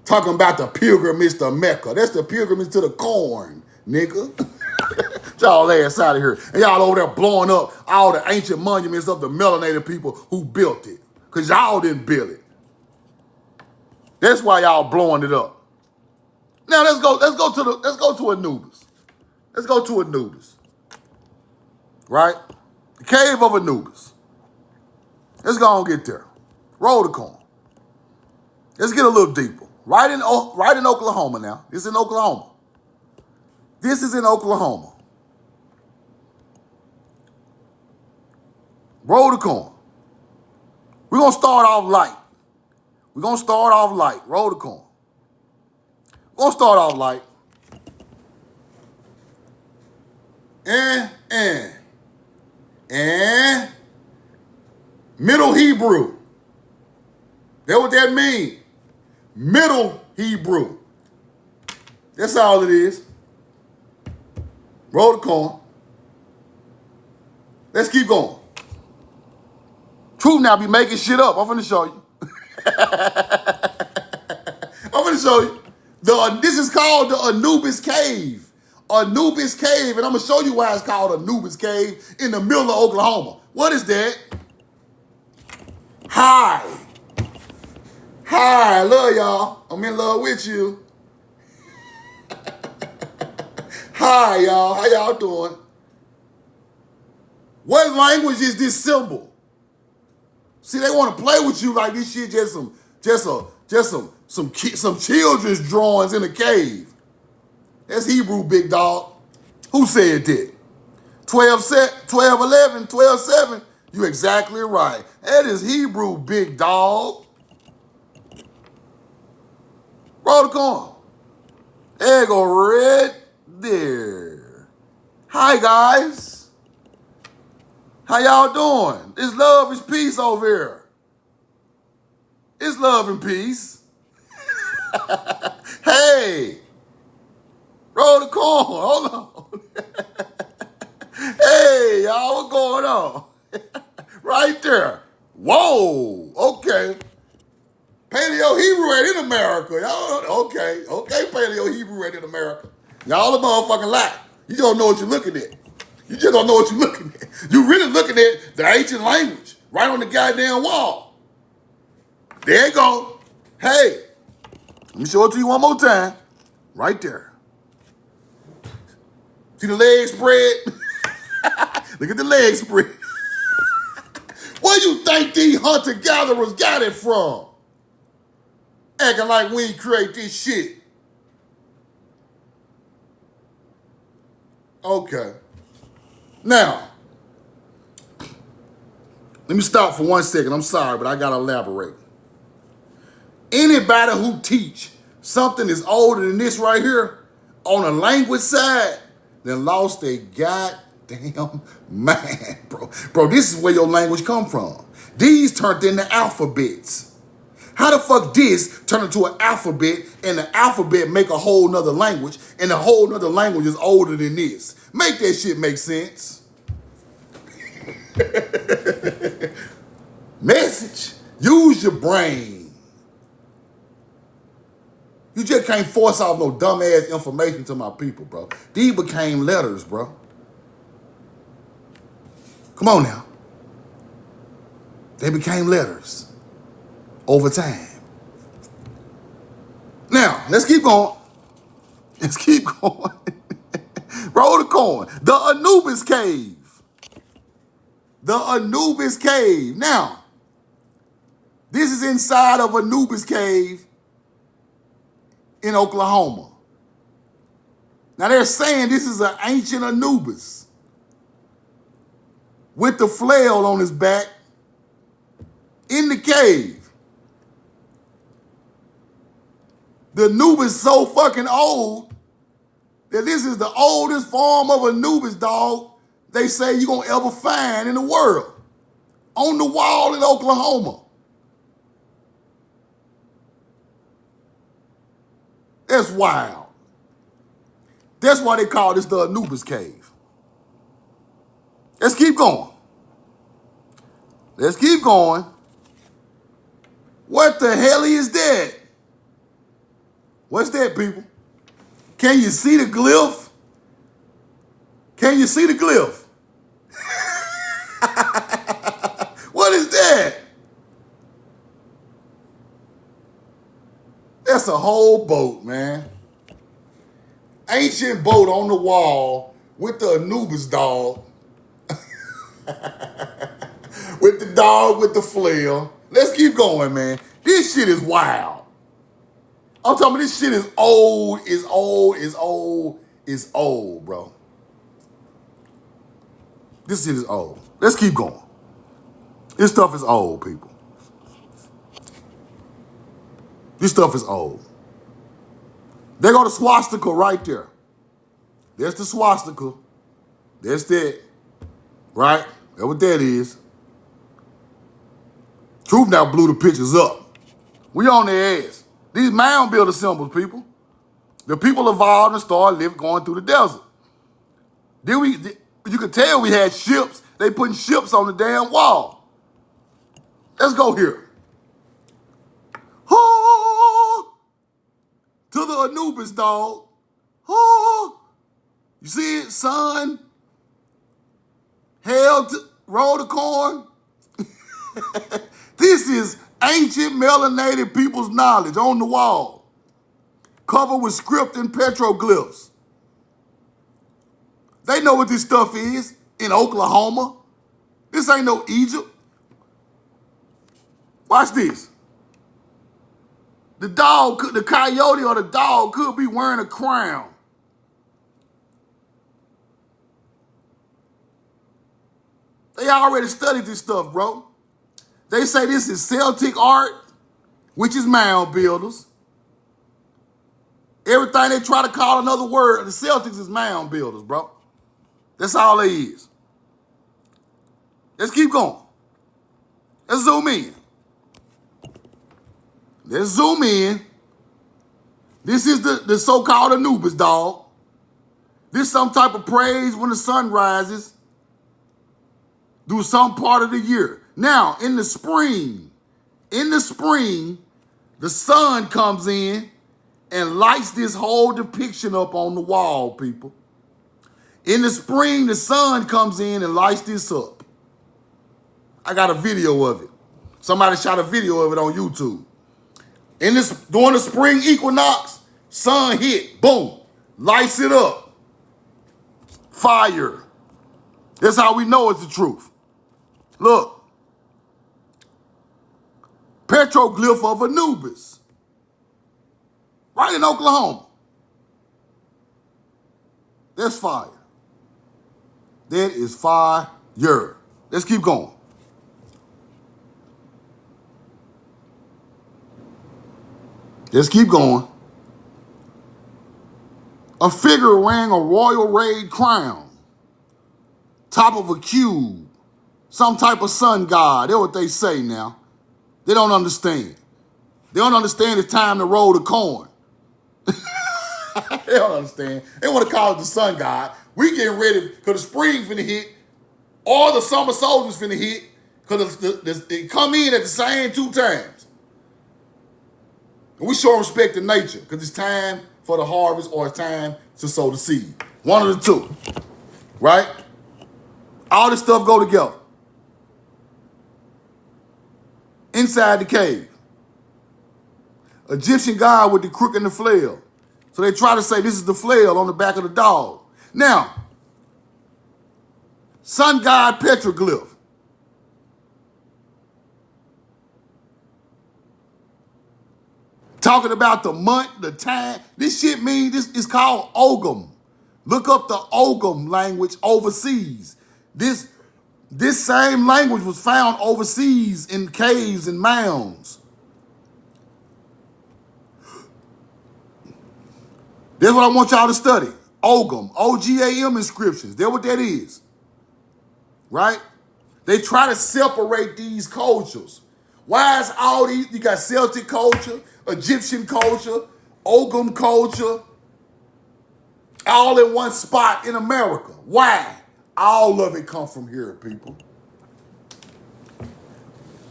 Talking about the pilgrimage to Mecca. That's the pilgrimage to the corn, nigga. Y'all ass out of here. And y'all over there blowing up all the ancient monuments of the melanated people who built it. Because y'all didn't build it. That's why y'all blowing it up. Now let's go to Anubis. Let's go to Anubis. Right? The cave of Anubis. Let's go and get there. Roll the coin. Let's get a little deeper. Right in Oklahoma now. This is in Oklahoma. This is in Oklahoma. Roll the coin. We're going to start off light. Roll the coin. We're going to start off light. And Middle Hebrew. That's what that means. Middle Hebrew. That's all it is. Roll the coin. Let's keep going. Truth now be making shit up. I'm finna show you. This is called the Anubis Cave. Anubis Cave. And I'm going to show you why it's called Anubis Cave in the middle of Oklahoma. What is that? Hi, I love y'all. I'm in love with you. Hi, y'all. How y'all doing? What language is this symbol? See, they want to play with you like this shit just some children's drawings in a cave. That's Hebrew, big dog. Who said that? 12:7. You exactly right. That is Hebrew, big dog. Roll the coin. There you go, right there. Hi, guys. How y'all doing? It's love, it's peace over here. It's love and peace. Hey. Roll the coin. Hold on. Hey, y'all, what's going on? Right there. Whoa. Okay. Paleo-Hebrew ain't in America. Y'all, okay, Paleo-Hebrew ain't in America. Y'all a motherfucking lie. You don't know what you're looking at. You just don't know what you're looking at. You're really looking at the ancient language right on the goddamn wall. There you go. Hey, let me show it to you one more time. Right there. See the legs spread? Look at the legs spread. Where you think these hunter-gatherers got it from? Acting like we ain't create this shit. Okay. Now, let me stop for 1 second. I'm sorry, but I gotta elaborate. Anybody who teach something is older than this right here on the language side, then lost their goddamn mind, bro. Bro, this is where your language come from. These turned into alphabets. How the fuck this turn into an alphabet and the alphabet make a whole nother language and the whole nother language is older than this? Make that shit make sense. Message. Use your brain. You just can't force off no dumbass information to my people, bro. These became letters, bro. Come on now. They became letters over time. Now, let's keep going. Roll the coin. The Anubis Cave. Now, this is inside of Anubis Cave in Oklahoma. Now, they're saying this is an ancient Anubis with the flail on his back in the cave. The Anubis is so fucking old that this is the oldest form of Anubis, dog, they say you're going to ever find in the world. On the wall in Oklahoma. That's wild. That's why they call this the Anubis cave. Let's keep going. Let's keep going. What the hell is that? What's that, people? Can you see the glyph? Can you see the glyph? What is that? That's a whole boat, man. Ancient boat on the wall with the Anubis dog. With the dog with the flail. Let's keep going, man. This shit is wild. I'm talking about this shit is old, is old, bro. This shit is old. Let's keep going. This stuff is old, people. This stuff is old. There go the swastika right there. There's the swastika. There's that. Right? That's what that is. Truth now blew the pictures up. We on their ass. These mound builder symbols, people. The people evolved and started living, going through the desert. Then you could tell we had ships. They putting ships on the damn wall. Let's go here. Oh, to the Anubis, dog. Oh, you see it? Sun, hell, roll the corn. This is ancient melanated people's knowledge on the wall, covered with script and petroglyphs. They know what this stuff is in Oklahoma. This ain't no Egypt. Watch this. The dog, the coyote or the dog could be wearing a crown. They already studied this stuff, bro. They say this is Celtic art, which is mound builders. Everything they try to call another word, the Celtics is mound builders, bro. That's all they is. Let's keep going. Let's zoom in. Let's zoom in. This is the so-called Anubis, dog. This some type of praise when the sun rises through some part of the year. Now, in the spring, the sun comes in and lights this whole depiction up on the wall, people. In the spring, the sun comes in and lights this up. I got a video of it. Somebody shot a video of it on YouTube. During the spring equinox, sun hit, boom, lights it up. Fire. That's how we know it's the truth. Look. Petroglyph of Anubis. Right in Oklahoma. That's fire. That is fire. Let's keep going. Let's keep going. A figure wearing a royal raid crown. Top of a cube. Some type of sun god. That's what they say now. They don't understand. They don't understand it's time to roll the corn. They don't understand. They want to call it the sun god. We getting ready because the spring finna hit. All the summer soldiers finna hit because they come in at the same 2 times. And we show respect to nature because it's time for the harvest or it's time to sow the seed. One of the two. Right? All this stuff go together. Inside the cave. Egyptian god with the crook and the flail. So they try to say this is the flail on the back of the dog. Now, sun god petroglyph. Talking about the month, the time. This shit means this is called Ogum. Look up the Ogum language overseas. This same language was found overseas in caves and mounds. That's what I want y'all to study. Ogum, O-G-A-M inscriptions. That's what that is. Right? They try to separate these cultures. Why is all these, you got Celtic culture, Egyptian culture, Ogum culture, all in one spot in America. Why? All of it come from here, people.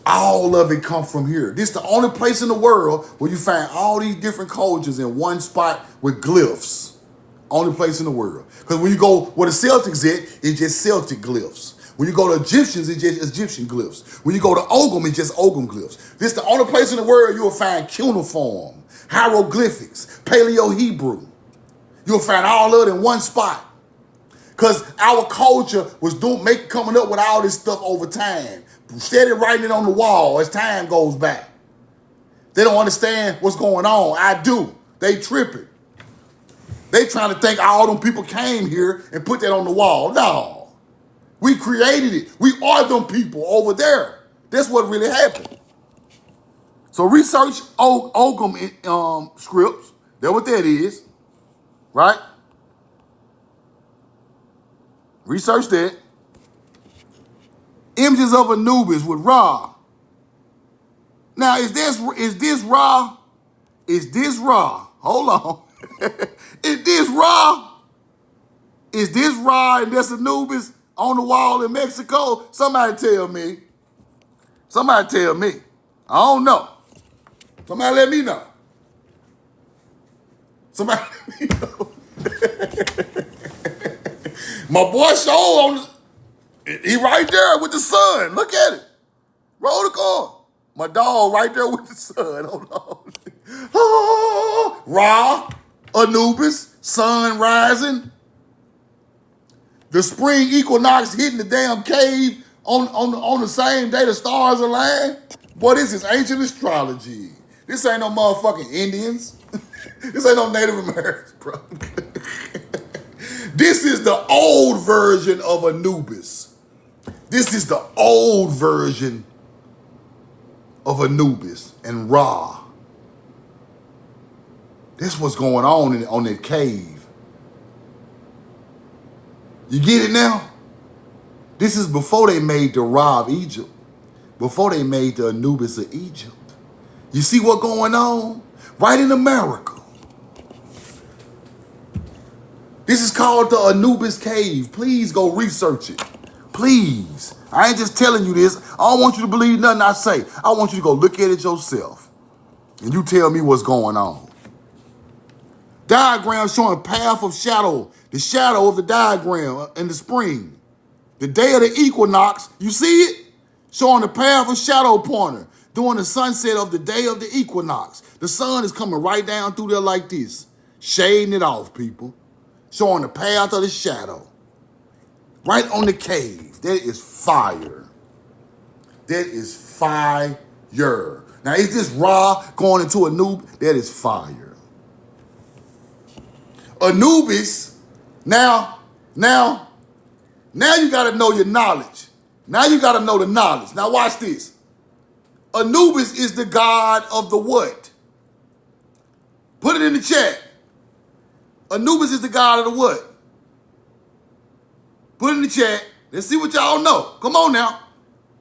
All of it come from here. This is the only place in the world where you find all these different cultures in one spot with glyphs. Only place in the world. Because when you go where the Celtics at, it's just Celtic glyphs. When you go to Egyptians, it's just Egyptian glyphs. When you go to Ogham, it's just Ogham glyphs. This is the only place in the world you will find cuneiform, hieroglyphics, Paleo-Hebrew. You'll find all of it in one spot. Because our culture was coming up with all this stuff over time. Steady writing it on the wall as time goes by. They don't understand what's going on. I do. They tripping. They trying to think all them people came here and put that on the wall. No. We created it. We are them people over there. That's what really happened. So research Ogham scripts. That's what that is. Right? Research that. Images of Anubis with Ra. Now, is this Ra? Is this Ra? Hold on. Is this Ra? Is this Ra and this Anubis on the wall in Mexico? Somebody tell me. Somebody tell me. I don't know. Somebody let me know. Somebody let me know. My boy Show on the, he right there with the sun. Look at it. Roll the car. My dog right there with the sun. Hold on. Oh, Ra, Anubis, sun rising. The spring equinox hitting the damn cave on the same day the stars align. Boy, this is ancient astrology. This ain't no motherfucking Indians. This ain't no Native Americans, bro. This is the old version of Anubis. This is the old version of Anubis and Ra. That's what's going on that cave. You get it now? This is before they made the Ra of Egypt. Before they made the Anubis of Egypt. You see what's going on? Right in America. This is called the Anubis Cave. Please go research it. Please. I ain't just telling you this. I don't want you to believe nothing I say. I want you to go look at it yourself. And you tell me what's going on. Diagram showing path of shadow. The shadow of the diagram in the spring. The day of the equinox. You see it? Showing the path of shadow pointer. During the sunset of the day of the equinox. The sun is coming right down through there like this. Shading it off, people. Showing the path of the shadow. Right on the cave. That is fire. That is fire. Now, is this Ra going into Anubis? That is fire. Anubis, now you got to know your knowledge. Now you got to know the knowledge. Now watch this. Anubis is the god of the what? Put it in the chat. Anubis is the god of the what? Put it in the chat. Let's see what y'all know. Come on now.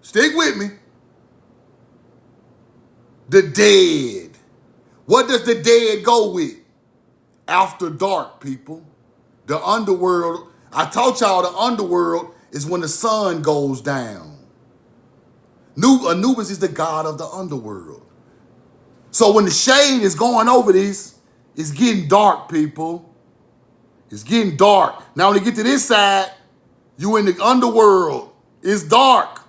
Stick with me. The dead. What does the dead go with? After dark, people. The underworld. I taught y'all the underworld is when the sun goes down. Anubis is the god of the underworld. So when the shade is going over this, it's getting dark, people. It's getting dark. Now when you get to this side, you in the underworld. It's dark.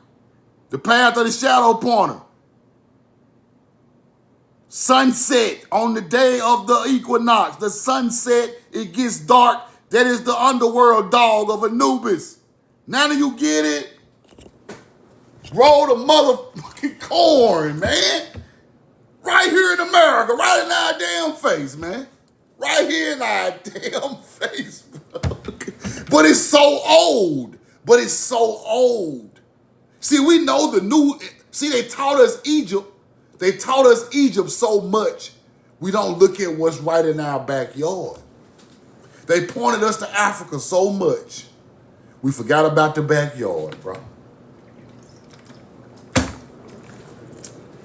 The path of the shadow pointer. Sunset on the day of the equinox. The sunset, it gets dark. That is the underworld dog of Anubis. Now do you get it? Roll the motherfucking corn, man. Right here in America, right in our damn face, man. Right here in our damn face, bro. But it's so old. But it's so old. See, we know the new, see, they taught us Egypt. They taught us Egypt so much, we don't look at what's right in our backyard. They pointed us to Africa so much, we forgot about the backyard, bro.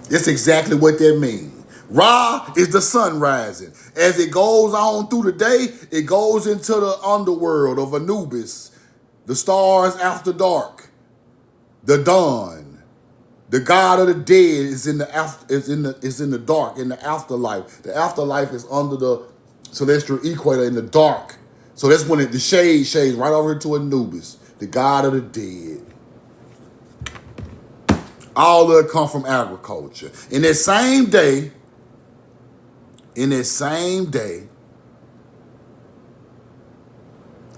That's exactly what that means. Ra is the sun rising. As it goes on through the day, it goes into the underworld of Anubis, the stars after dark, the dawn. The God of the dead is in the dark, in the afterlife. The afterlife is under the celestial equator in the dark. So that's when the shade shades right over to Anubis, the God of the dead. All of it come from agriculture. In that same day,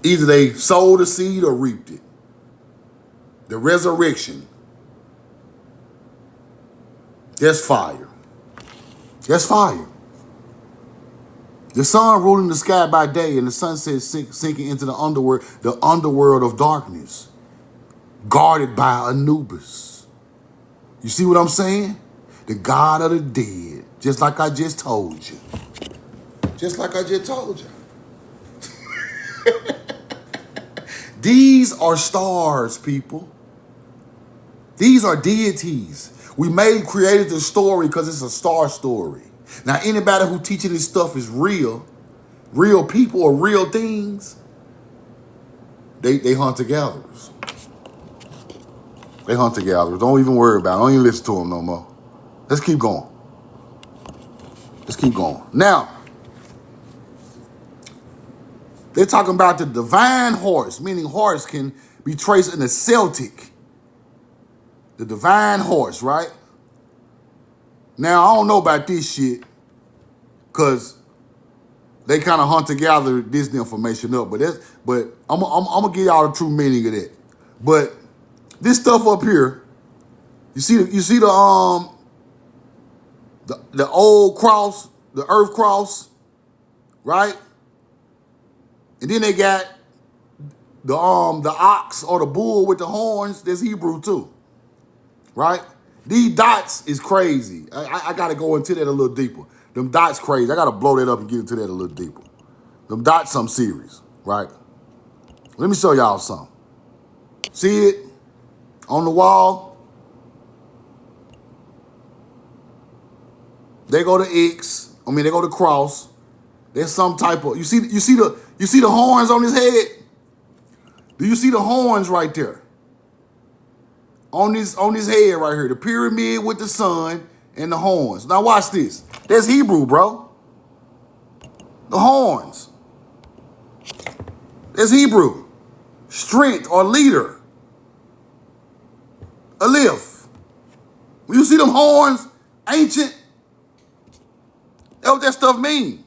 either they sowed the seed or reaped it. The resurrection. That's fire. That's fire. The sun ruling the sky by day and the sunset sinking into the underworld of darkness, guarded by Anubis. You see what I'm saying? The God of the dead, just like I just told you. Just like I just told you. These are stars, people. These are deities. We created the story because it's a star story. Now, anybody who teaches this stuff is real people or real things, they hunter-gatherers. They hunter-gatherers. Don't even worry about it. Don't even listen to them no more. Let's keep going. Let's keep going. Now, they're talking about the divine horse, meaning horse can be traced in the Celtic. The divine horse, right? Now, I don't know about this shit because they kind of hunter-gathered this information up, but I'm gonna give y'all the true meaning of that. But this stuff up here, you see the old cross, the earth cross, right? And then they got the ox or the bull with the horns. That's Hebrew too, right? These dots is crazy. I gotta go into that a little deeper. Them dots crazy. I gotta blow that up and get into that a little deeper. Them dots some serious, right? Let me show y'all something. See it on the wall? They go to X. They go to cross. There's some type of you see the horns on his head? Do you see the horns right there? On his head right here, the pyramid with the sun and the horns. Now watch this. That's Hebrew, bro. The horns. That's Hebrew. Strength or leader. Aleph. When you see them horns, ancient, that's what that stuff mean.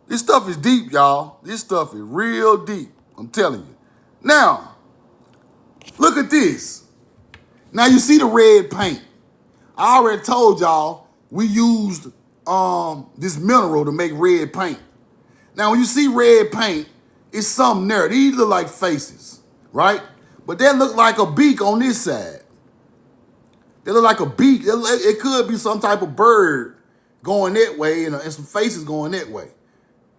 This stuff is deep, y'all. This stuff is real deep. I'm telling you. Now, look at this. Now you see the red paint. I already told y'all we used this mineral to make red paint. Now when you see red paint, it's something there. These look like faces, right? But they look like a beak on this side. They look like a beak. It could be some type of bird going that way and some faces going that way.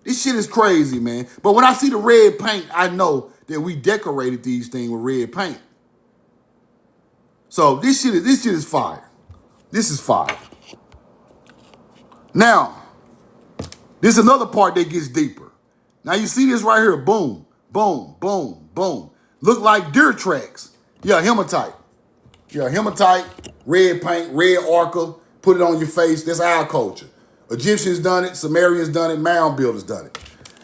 This shit is crazy, man. But when I see the red paint, I know that we decorated these things with red paint. So this shit is fire. This is fire. Now, this is another part that gets deeper. Now you see this right here, boom, boom, boom, boom. Look like deer tracks. Yeah, hematite. Yeah, hematite, red paint, red orca, put it on your face. That's our culture. Egyptians done it, Sumerians done it, mound builders done it.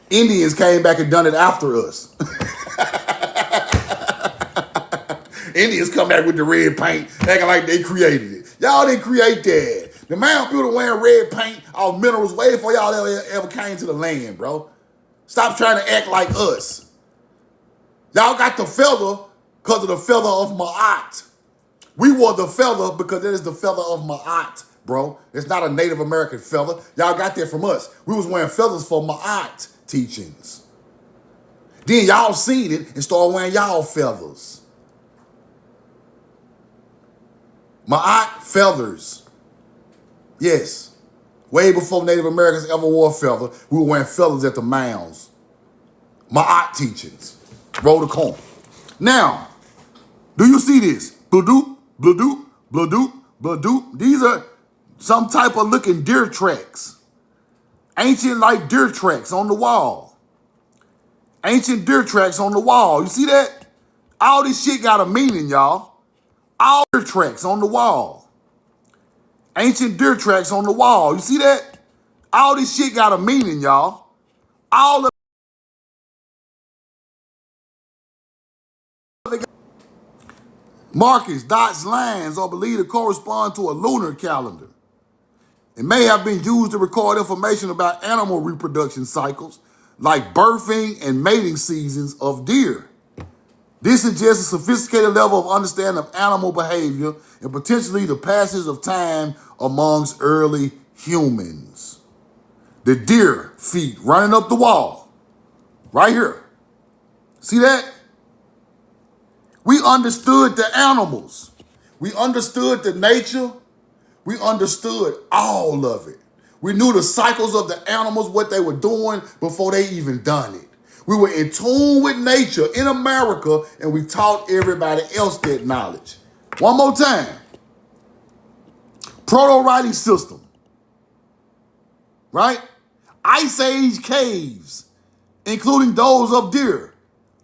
Indians came back and done it after us. Indians come back with the red paint, acting like they created it. Y'all didn't create that. The mound builder wearing red paint, all minerals, way before y'all ever came to the land, bro. Stop trying to act like us. Y'all got the feather because of the feather of Ma'at. We wore the feather because that is the feather of Ma'at, bro. It's not a Native American feather. Y'all got that from us. We was wearing feathers for Ma'at teachings. Then y'all seen it and started wearing y'all feathers. Ma'at feathers. Yes. Way before Native Americans ever wore feather, we were wearing feathers at the mounds. Ma'at teachings. Roll the corn. Now, do you see this? Bladoop, bladoop, bladoop, bladoop. These are some type of looking deer tracks. Ancient like deer tracks on the wall. Ancient deer tracks on the wall. You see that? All this shit got a meaning, y'all. All deer tracks on the wall. Ancient deer tracks on the wall. You see that? All this shit got a meaning, y'all. All of it. Markings, dots, lines are believed to correspond to a lunar calendar. It may have been used to record information about animal reproduction cycles, like birthing and mating seasons of deer. This suggests a sophisticated level of understanding of animal behavior and potentially the passage of time amongst early humans. The deer feet running up the wall, right here. See that? We understood the animals. We understood the nature. We understood all of it. We knew the cycles of the animals, what they were doing before they even done it. We were in tune with nature in America, and we taught everybody else that knowledge. One more time. Proto-writing system, right? Ice Age caves, including those of deer.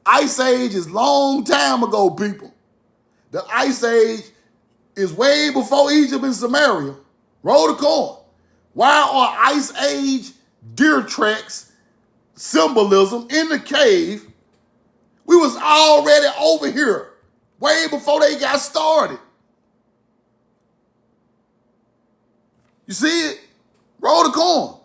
Ice Age is long time ago, people. The Ice Age is way before Egypt and Samaria. Roll the coin. Why are Ice Age deer tracks symbolism in the cave? We was already over here way before they got started. You see it? Roll the coin.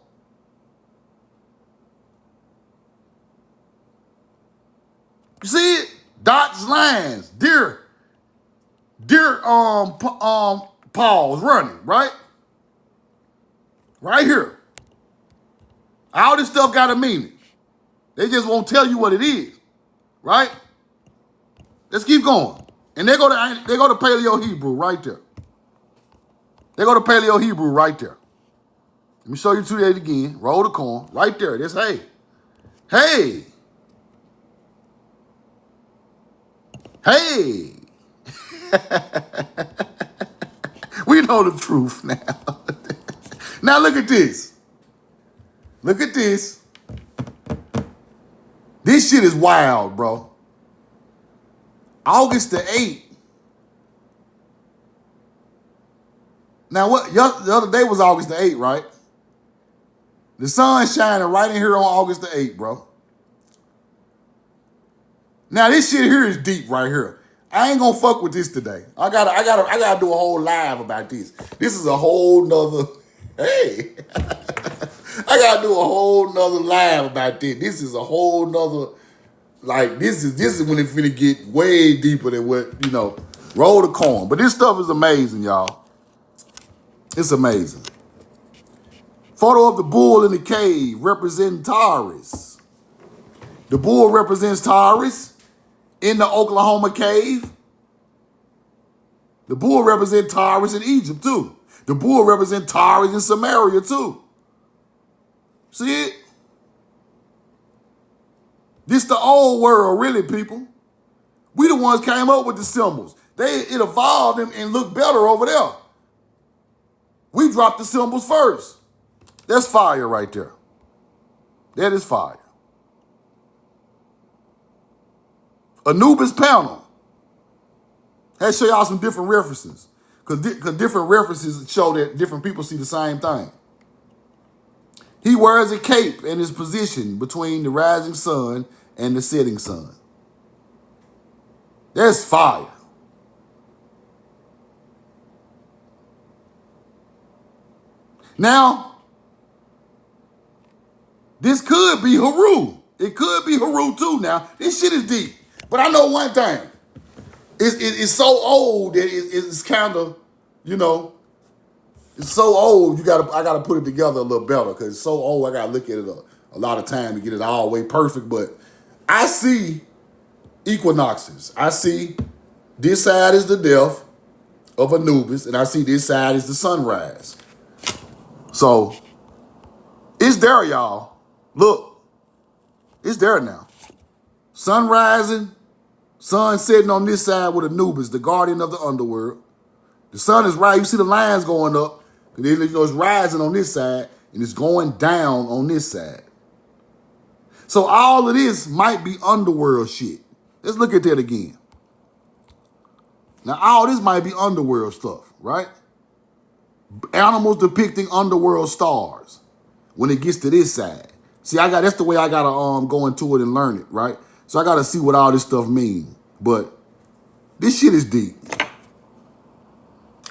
You see it? Dots, lines, deer paws running, right? Right here. All this stuff got a meaning. They just won't tell you what it is, right? Let's keep going. And they go to Paleo-Hebrew right there. They go to Paleo-Hebrew right there. Let me show you 2 days again. Roll the coin. Right there. That's hey. Hey. Hey. We know the truth now. Now look at this. Look at this. This shit is wild, bro. August the 8th. Now what? The other day was August the 8th, right? The sun's shining right in here on August the 8th, bro. Now this shit here is deep right here. I ain't gonna fuck with this today. I gotta do a whole live about this. This is a whole nother. Hey, I gotta do a whole nother live about this. This is a whole nother. Like this is when it's finna get way deeper than what Roll the coin. But this stuff is amazing, y'all. It's amazing. Photo of the bull in the cave representing Taurus. The bull represents Taurus in the Oklahoma cave. The bull represents Taurus in Egypt too. The bull represents Taurus in Samaria too. See it? This the old world, really, people. We the ones came up with the symbols. It evolved and looked better over there. We dropped the symbols first. That's fire right there. That is fire. Anubis panel. Had to show y'all some different references. Because different references show that different people see the same thing. He wears a cape and is positioned between the rising sun and the setting sun. That's fire. Now, this could be Haru. It could be Haru too now. This shit is deep. But I know one thing. It's so old that it's kind of, it's so old. I gotta put it together a little better because it's so old. I gotta look at it a lot of time to get it all the way perfect. But I see equinoxes. I see this side is the death of Anubis, and I see this side is the sunrise. So it's there, y'all. Look, it's there now. Sun rising, sun setting on this side with Anubis, the guardian of the underworld. The sun is right. You see the lines going up You know, it's rising on this side and it's going down on this side. So all of this might be underworld shit. Let's look at that again. Now, all this might be underworld stuff, right? Animals depicting underworld stars when it gets to this side. See, that's the way I gotta go into it and learn it, right? So I gotta see what all this stuff means. But this shit is deep.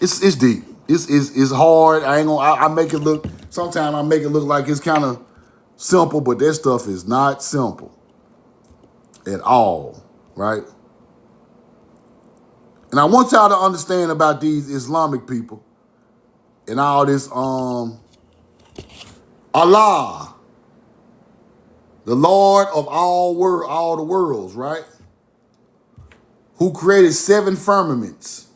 It's deep. It's hard. I make it look, sometimes I make it look like it's kind of simple, but that stuff is not simple at all, right? And I want y'all to understand about these Islamic people and all this Allah, the Lord of all the worlds, right? Who created 7 firmaments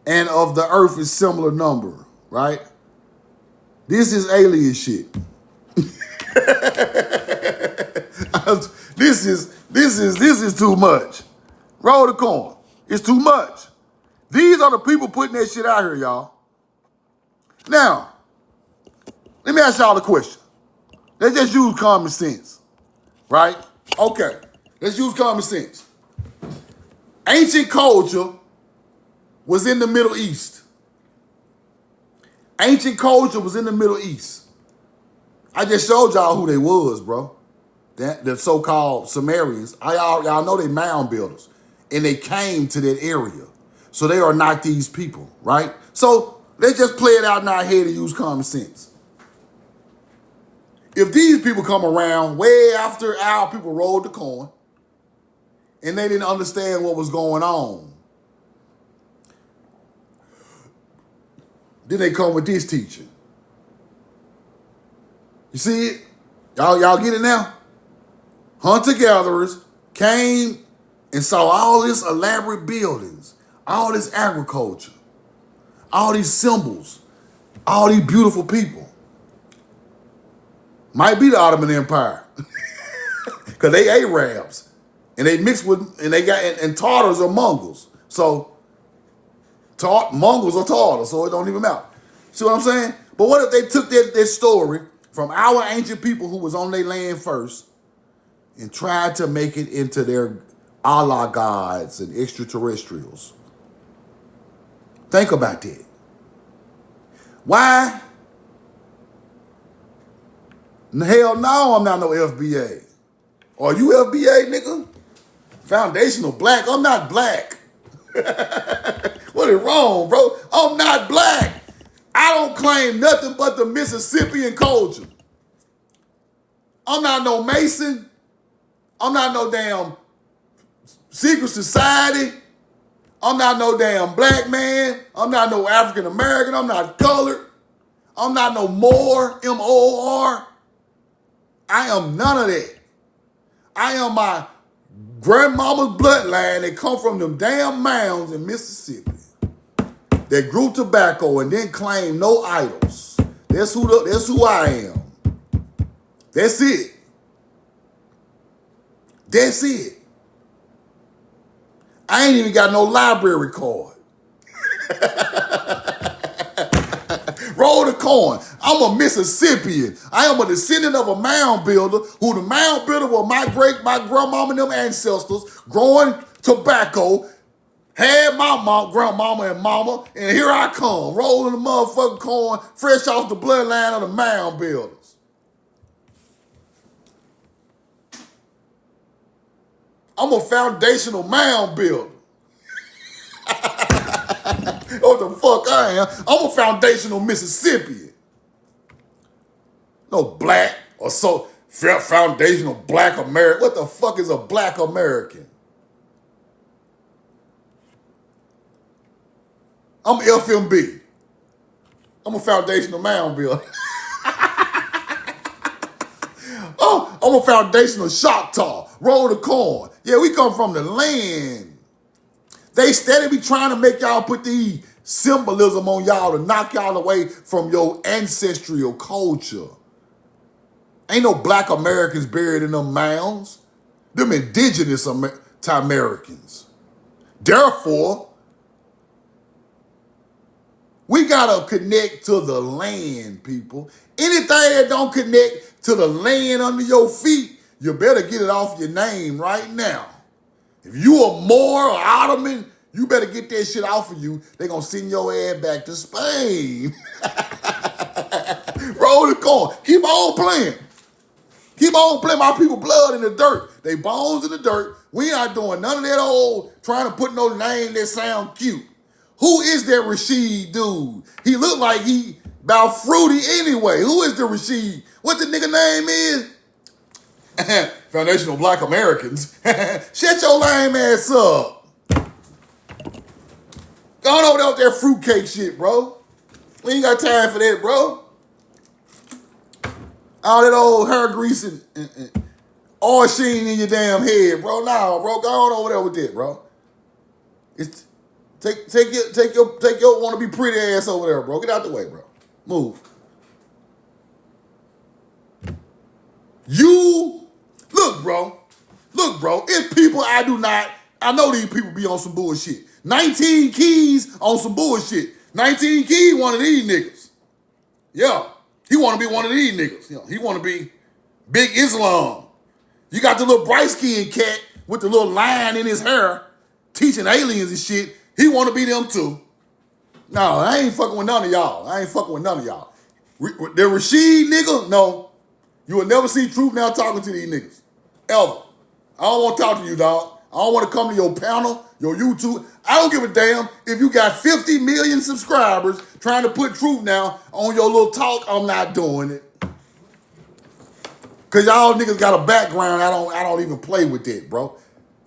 and of the earth is similar number, right? This is alien shit. This is too much. Roll the coin. It's too much. These are the people putting that shit out here, y'all. Now, let me ask y'all a question. Let's just use common sense, right? Okay, let's use common sense. Ancient culture was in the Middle East. Ancient culture was in the Middle East. I just showed y'all who they was, bro. The so-called Sumerians. Y'all know they mound builders. And they came to that area. So they are not these people, right? So let's just play it out in our head and use common sense. If these people come around way after our people rolled the coin and they didn't understand what was going on, then they come with this teaching. You see it? Y'all get it now? Hunter-gatherers came and saw all this elaborate buildings, all this agriculture, all these symbols, all these beautiful people. Might be the Ottoman Empire. Because they Arabs. And they mixed with, and they got, and Tartars are Mongols. So, Mongols are Tartars, so it don't even matter. See what I'm saying? But what if they took that story from our ancient people who was on their land first and tried to make it into their Allah gods and extraterrestrials? Think about that. Why? Hell no, I'm not no FBA. Are you FBA, nigga? Foundational black. I'm not black. What is wrong, bro? I'm not black. I don't claim nothing but the Mississippian culture. I'm not no Mason. I'm not no damn secret society. I'm not no damn black man. I'm not no African American. I'm not colored. I'm not no Moor, M-O-R. I am none of that. I am my grandmama's bloodline that come from them damn mounds in Mississippi that grew tobacco and then claimed no idols. That's who I am. That's it. That's it. I ain't even got no library card. Roll the coin. I'm a Mississippian. I am a descendant of a mound builder who the mound builder was my grandmama and them ancestors growing tobacco, had my grandmama and mama, and here I come, rolling the motherfucking coin fresh off the bloodline of the mound builders. I'm a foundational mound builder. What the fuck I am? I'm a foundational Mississippian. No black or so foundational black American. What the fuck is a black American? I'm FMB. I'm a foundational mound builder. Oh, I'm a foundational Choctaw. Roll the coin. Yeah, we come from the land. They steady be trying to make y'all put the symbolism on y'all to knock y'all away from your ancestral culture. Ain't no black Americans buried in them mounds. Them indigenous to Americans. Therefore, We got to connect to the land, people. Anything that don't connect to the land under your feet, you better get it off your name right now. If you a Moor or Ottoman, you better get that shit off of you. They gonna send your ass back to Spain. Roll the coin. Keep on playing. Keep on playing. My people blood in the dirt. They bones in the dirt. We not doing none of that old trying to put no name that sound cute. Who is that Rashid dude? He look like he about fruity anyway. Who is the Rashid? What the nigga name is? Foundational Black Americans. Shut your lame ass up. Go on over there with that fruitcake shit, bro. We ain't got time for that, bro. All that old hair grease and oil sheen in your damn head, bro. Nah, bro. Go on over there with that, bro. It's take your wanna be pretty ass over there, bro. Get out the way, bro. Move. Look, bro. It's people I know these people be on some bullshit. 19 Keys on some bullshit. 19 Keys one of these niggas. Yeah. He want to be one of these niggas. You know, he want to be Big Islam. You got the little bright-skinned cat with the little line in his hair teaching aliens and shit. He want to be them too. No, I ain't fucking with none of y'all. The Rashid nigga, no. You will never see Truth Now talking to these niggas. Ever. I don't want to talk to you, dog. I don't want to come to your panel, your YouTube. I don't give a damn if you got 50 million subscribers trying to put Truth Now on your little talk. I'm not doing it. Cause y'all niggas got a background. I don't even play with that, bro.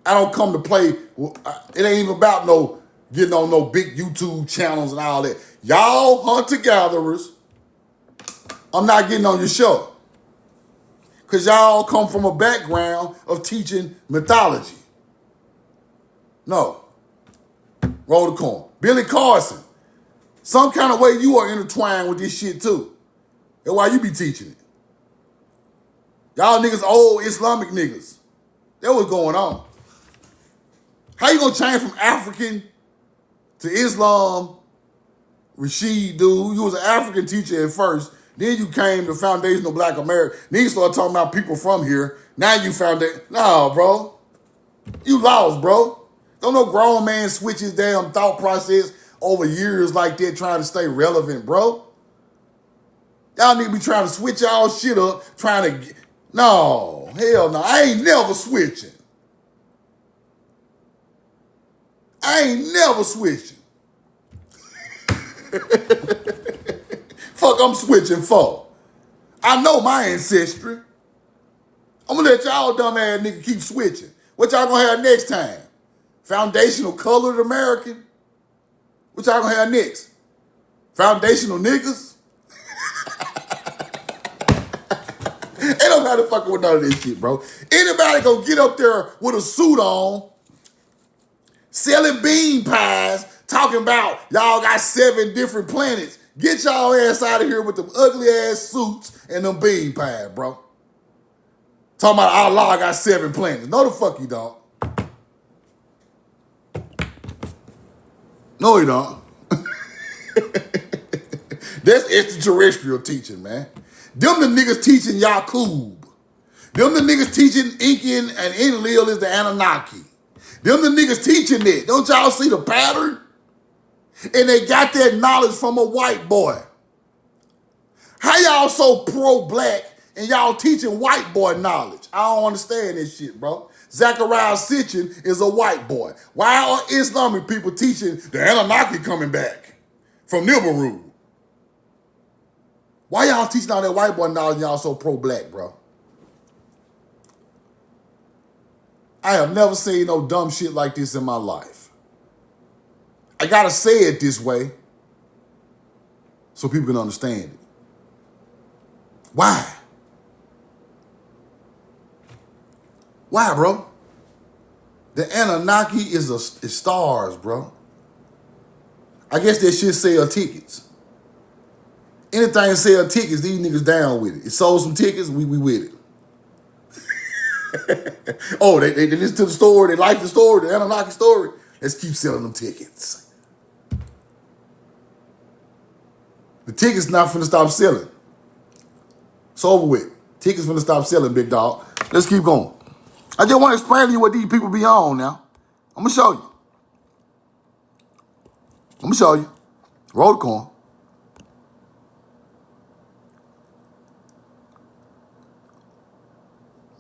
I don't come to play. It ain't even about getting on no big YouTube channels and all that. Y'all hunter-gatherers, I'm not getting on your show. Because y'all come from a background of teaching mythology. No. Roll the coin. Billy Carson. Some kind of way you are intertwined with this shit too. That's why you be teaching it. Y'all niggas old Islamic niggas. That what's going on. How you gonna change from African to Islam? Rashid, dude, you was an African teacher at first. Then you came to Foundational Black America. Then you started talking about people from here. Now you found that. No, bro. You lost, bro. Don't no grown man switch his damn thought process over years like that trying to stay relevant, bro. Y'all need to be trying to switch y'all shit up, trying to... No, hell no. I ain't never switching. Fuck I'm switching for. I know my ancestry. I'm gonna let y'all dumb ass nigga keep switching. What y'all gonna have next time? Foundational colored American? What y'all gonna have next? Foundational niggas? Ain't nobody fucking with none of this shit, bro. Anybody gonna get up there with a suit on, selling bean pies, talking about y'all got 7 different planets. Get y'all ass out of here with them ugly ass suits and them bean pies, bro. Talking about Allah got 7 planets. No the fuck you don't. No you don't. That's extraterrestrial teaching, man. Them the niggas teaching Yakub. Them the niggas teaching Incan and Enlil is the Anunnaki. Them the niggas teaching that. Don't y'all see the pattern? And they got that knowledge from a white boy. How y'all so pro-black and y'all teaching white boy knowledge? I don't understand this shit, bro. Zachariah Sitchin is a white boy. Why are Islamic people teaching the Anunnaki coming back from Nibiru? Why y'all teaching all that white boy knowledge and y'all so pro-black, bro? I have never seen no dumb shit like this in my life. I gotta say it this way so people can understand it. Why? Why, bro? The Anunnaki is stars, bro. I guess that shit sell tickets. Anything sell tickets, these niggas down with it. It sold some tickets, we with it. Oh, they listen to the story, they like the story, the Anunnaki story. Let's keep selling them tickets. The ticket's not finna stop selling. It's over with. Tickets finna stop selling, big dog. Let's keep going. I just want to explain to you what these people be on now. I'm gonna show you. I'm gonna show you. Roll the coin.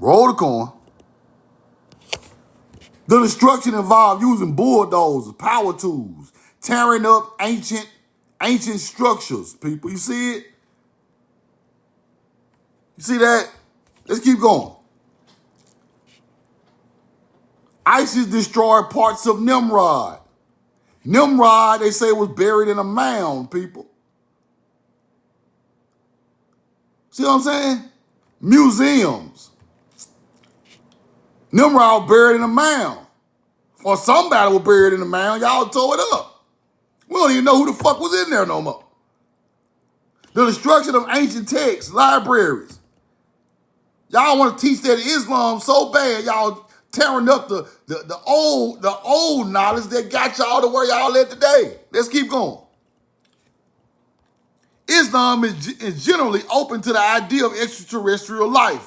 Roll the coin. The destruction involved using bulldozers, power tools, tearing up ancient structures, people. You see it? You see that? Let's keep going. ISIS destroyed parts of Nimrod. Nimrod, they say, was buried in a mound, people. See what I'm saying? Museums. Nimrod buried in a mound. Or somebody was buried in a mound. Y'all tore it up. We don't even know who the fuck was in there no more. The destruction of ancient texts, libraries. Y'all want to teach that Islam so bad, y'all tearing up the old knowledge that got y'all to where y'all at today. Let's keep going. Islam is generally open to the idea of extraterrestrial life.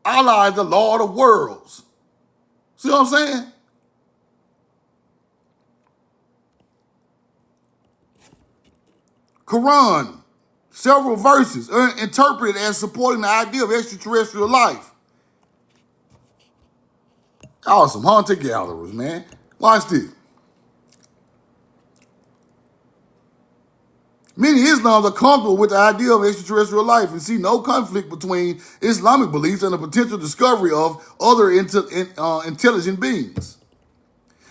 Allah is the Lord of worlds. See what I'm saying? Quran, several verses are interpreted as supporting the idea of extraterrestrial life. Y'all some hunter-gatherers, man. Watch this. Many Islams are comfortable with the idea of extraterrestrial life and see no conflict between Islamic beliefs and the potential discovery of other intelligent beings.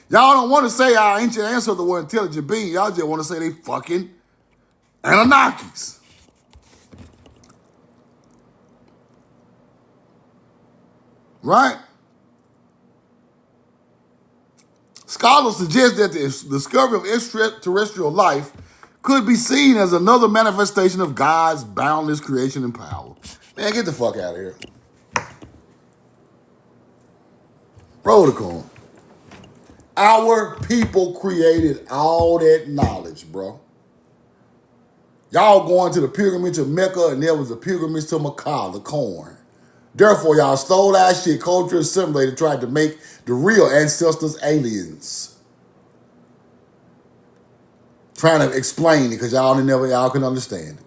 Y'all don't want to say our ancient ancestors were intelligent beings. Y'all just want to say they fucking Anunnakis. Right? Scholars suggest that the discovery of extraterrestrial life could be seen as another manifestation of God's boundless creation and power. Man, get the fuck out of here. Roll the coin. Our people created all that knowledge, bro. Y'all going to the pilgrimage of Mecca, and there was a pilgrimage to Makkah, the corn. Therefore, y'all stole our shit, culture assimilated, tried to make the real ancestors aliens. Trying to explain it because y'all can understand it.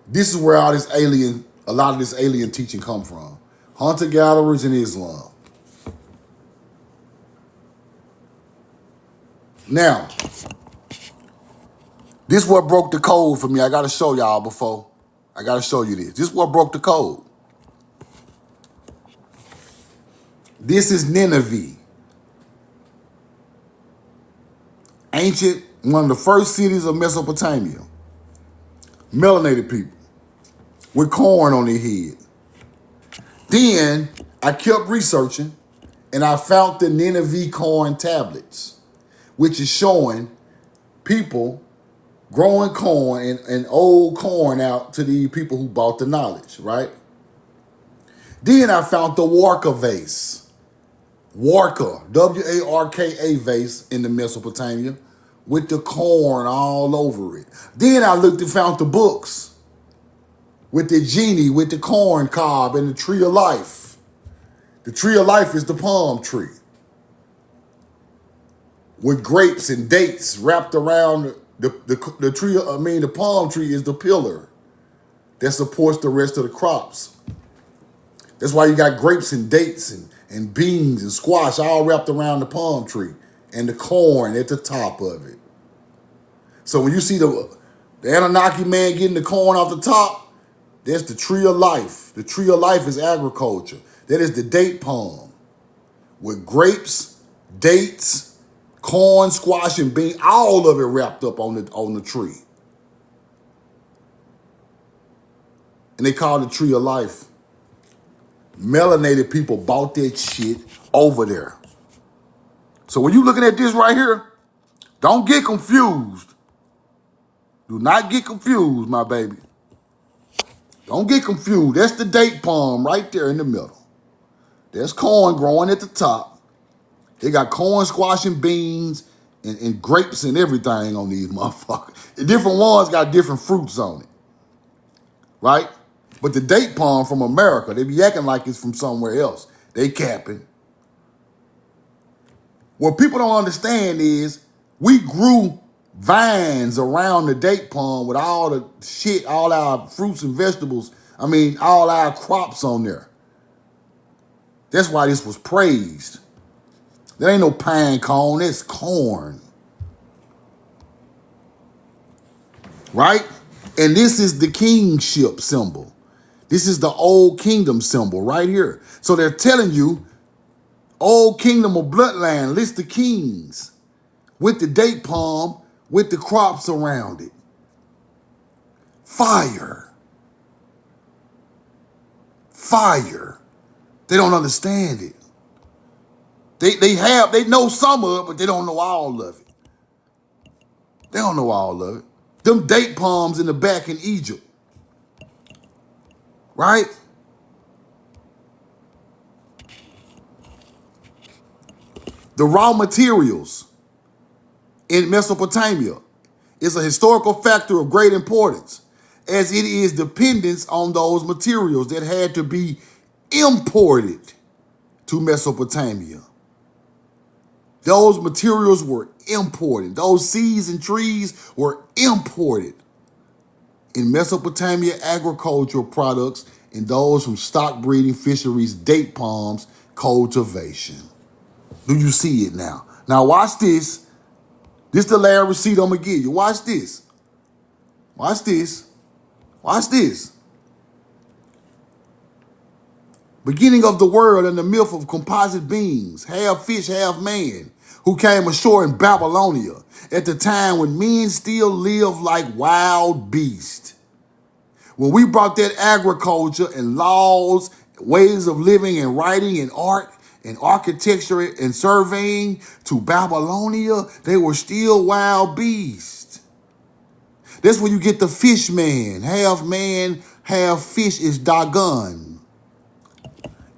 This is where a lot of this alien teaching come from. Hunter-gatherers in Islam. Now, this is what broke the code for me. I got to show y'all before. I got to show you this. This is what broke the code. This is Nineveh. Ancient, one of the first cities of Mesopotamia. Melanated people with corn on their head. Then I kept researching and I found the Nineveh corn tablets, which is showing people growing corn and old corn out to the people who bought the knowledge, right? Then I found the Warka vase. Warka, W-A-R-K-A vase in the Mesopotamia with the corn all over it. Then I looked and found the books with the genie, with the corn cob and the tree of life. The tree of life is the palm tree with grapes and dates wrapped around the tree. The palm tree is the pillar that supports the rest of the crops. That's why you got grapes and dates and beans and squash all wrapped around the palm tree and the corn at the top of it. So when you see the Anunnaki man getting the corn off the top, that's the tree of life. The tree of life is agriculture. That is the date palm with grapes, dates, corn, squash, and bean, all of it wrapped up on the tree. And they call it the tree of life. Melanated people bought that shit over there. So when you looking at this right here, don't get confused. Do not get confused, my baby. Don't get confused. That's the date palm right there in the middle. There's corn growing at the top. They got corn, squash, and beans, and grapes and everything on these motherfuckers. The different ones got different fruits on it, right? But the date palm from America, they be acting like it's from somewhere else. They capping. What people don't understand is we grew vines around the date palm with all the shit, all our fruits and vegetables. I mean, all our crops on there. That's why this was praised. There ain't no pine cone, it's corn. Right? And this is the kingship symbol. This is the old kingdom symbol right here. So they're telling you, old kingdom of bloodline, list the kings with the date palm, with the crops around it. Fire. Fire. They don't understand it. They know some of it, but they don't know all of it. They don't know all of it. Them date palms in the back in Egypt. Right? The raw materials in Mesopotamia is a historical factor of great importance, as it is dependence on those materials that had to be imported to Mesopotamia. Those materials were imported. Those seeds and trees were imported. In Mesopotamia, agricultural products and those from stock breeding, fisheries, date palms, cultivation. Do you see it now? Now watch this. This the last receipt I'm going to give you. Watch this. Watch this. Watch this. Beginning of the world and the myth of composite beings, half fish, half man, who came ashore in Babylonia at the time when men still lived like wild beasts. When we brought that agriculture and laws, ways of living and writing and art and architecture and surveying to Babylonia, they were still wild beasts. That's where you get the fish man, half fish is Dagon.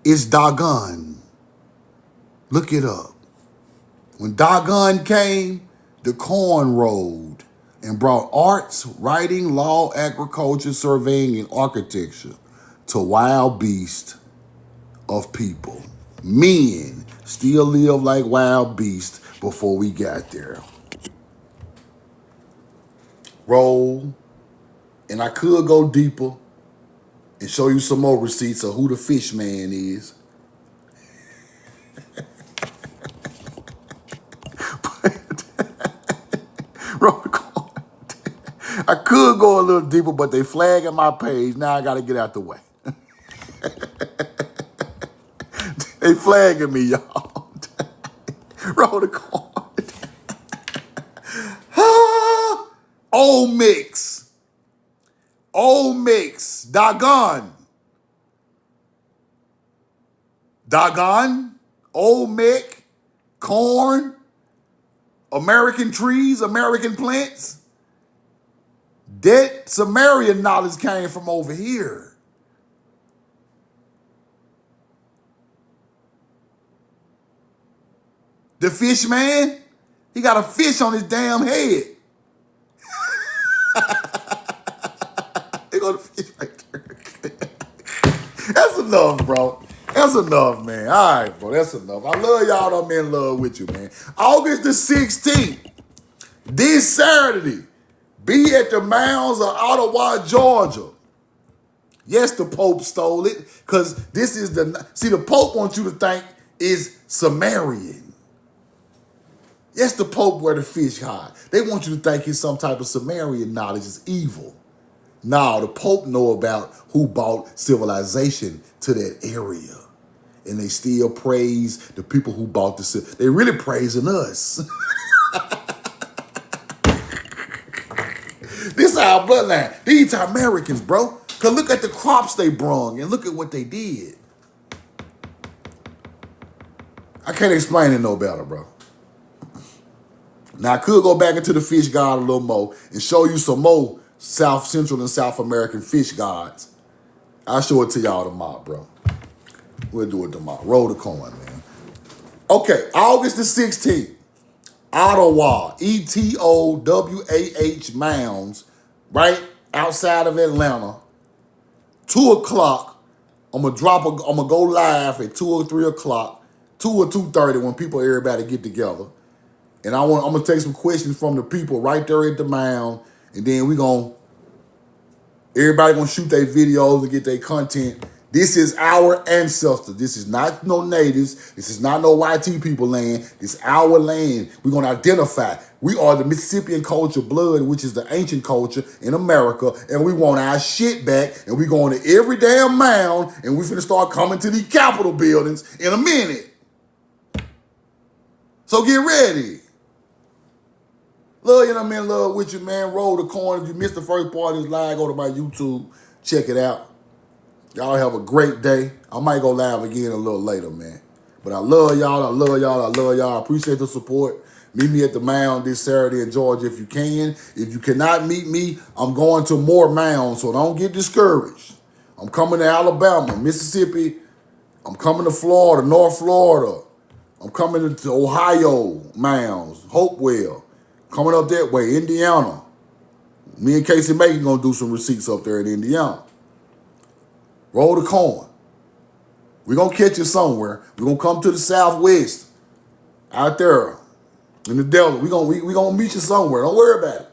It's Dagon. Look it up. When Dagon came, the corn rolled and brought arts, writing, law, agriculture, surveying, and architecture to wild beasts of people. Men still live like wild beasts before we got there. Roll. And I could go deeper and show you some more receipts of who the fish man is. I could go a little deeper, but they flagging my page. Now I got to get out the way. They flagging me, y'all. Roll the card. Old mix. Old mix. Dagon. Dagon. Old mix. Corn. American trees. American plants. That Sumerian knowledge came from over here. The fish man, he got a fish on his damn head. They got a fish right there. That's enough, bro. That's enough, man. All right, bro. That's enough. I love y'all. I'm in love with you, man. August the 16th, this Saturday, be at the Mounds of Ottawa, Georgia. Yes, the Pope stole it, because this is the Pope wants you to think is Sumerian. Yes, the Pope where the fish hide. They want you to think it's some type of Sumerian knowledge is evil. No, the Pope know about who brought civilization to that area. And they still praise the people who brought the They really praising us. This is our bloodline. These are Americans, bro. Because look at the crops they brung and look at what they did. I can't explain it no better, bro. Now, I could go back into the fish god a little more and show you some more South Central and South American fish gods. I'll show it to y'all tomorrow, bro. We'll do it tomorrow. Roll the coin, man. Okay, August the 16th, Ottawa, ETOWAH Mounds, right outside of Atlanta. 2 o'clock, I'm gonna go live at 2 or 3 o'clock, 2 or 2:30 when everybody get together. And I'm gonna take some questions from the people right there at the mound, and then everybody gonna shoot their videos and get their content. This is our ancestors. This is not no natives. This is not no YT people land. This is our land. We're gonna identify. We are the Mississippian culture blood, which is the ancient culture in America, and we want our shit back, and we going to every damn mound, and we finna start coming to these Capitol buildings in a minute. So get ready. Love you, know what I mean? Love with you, man. Roll the coin. If you missed the first part of this live, go to my YouTube. Check it out. Y'all have a great day. I might go live again a little later, man. But I love y'all. I love y'all. I love y'all. I appreciate the support. Meet me at the Mound this Saturday in Georgia if you can. If you cannot meet me, I'm going to more mounds, so don't get discouraged. I'm coming to Alabama, Mississippi. I'm coming to Florida, North Florida. I'm coming to Ohio, Mounds, Hopewell. Coming up that way, Indiana. Me and Casey Macon gonna do some receipts up there in Indiana. Roll the coin. We're gonna catch you somewhere. We're gonna come to the Southwest, out there in the Delta. We're gonna meet you somewhere. Don't worry about it.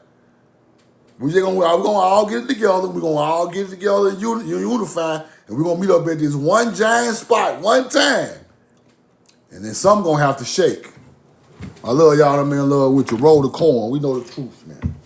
We're gonna all get it together. We're gonna all get it together and unify, and we're gonna meet up at this one giant spot, one time. And then something gonna have to shake. I love y'all, man. Love with you. Roll the coin. We know the truth, man.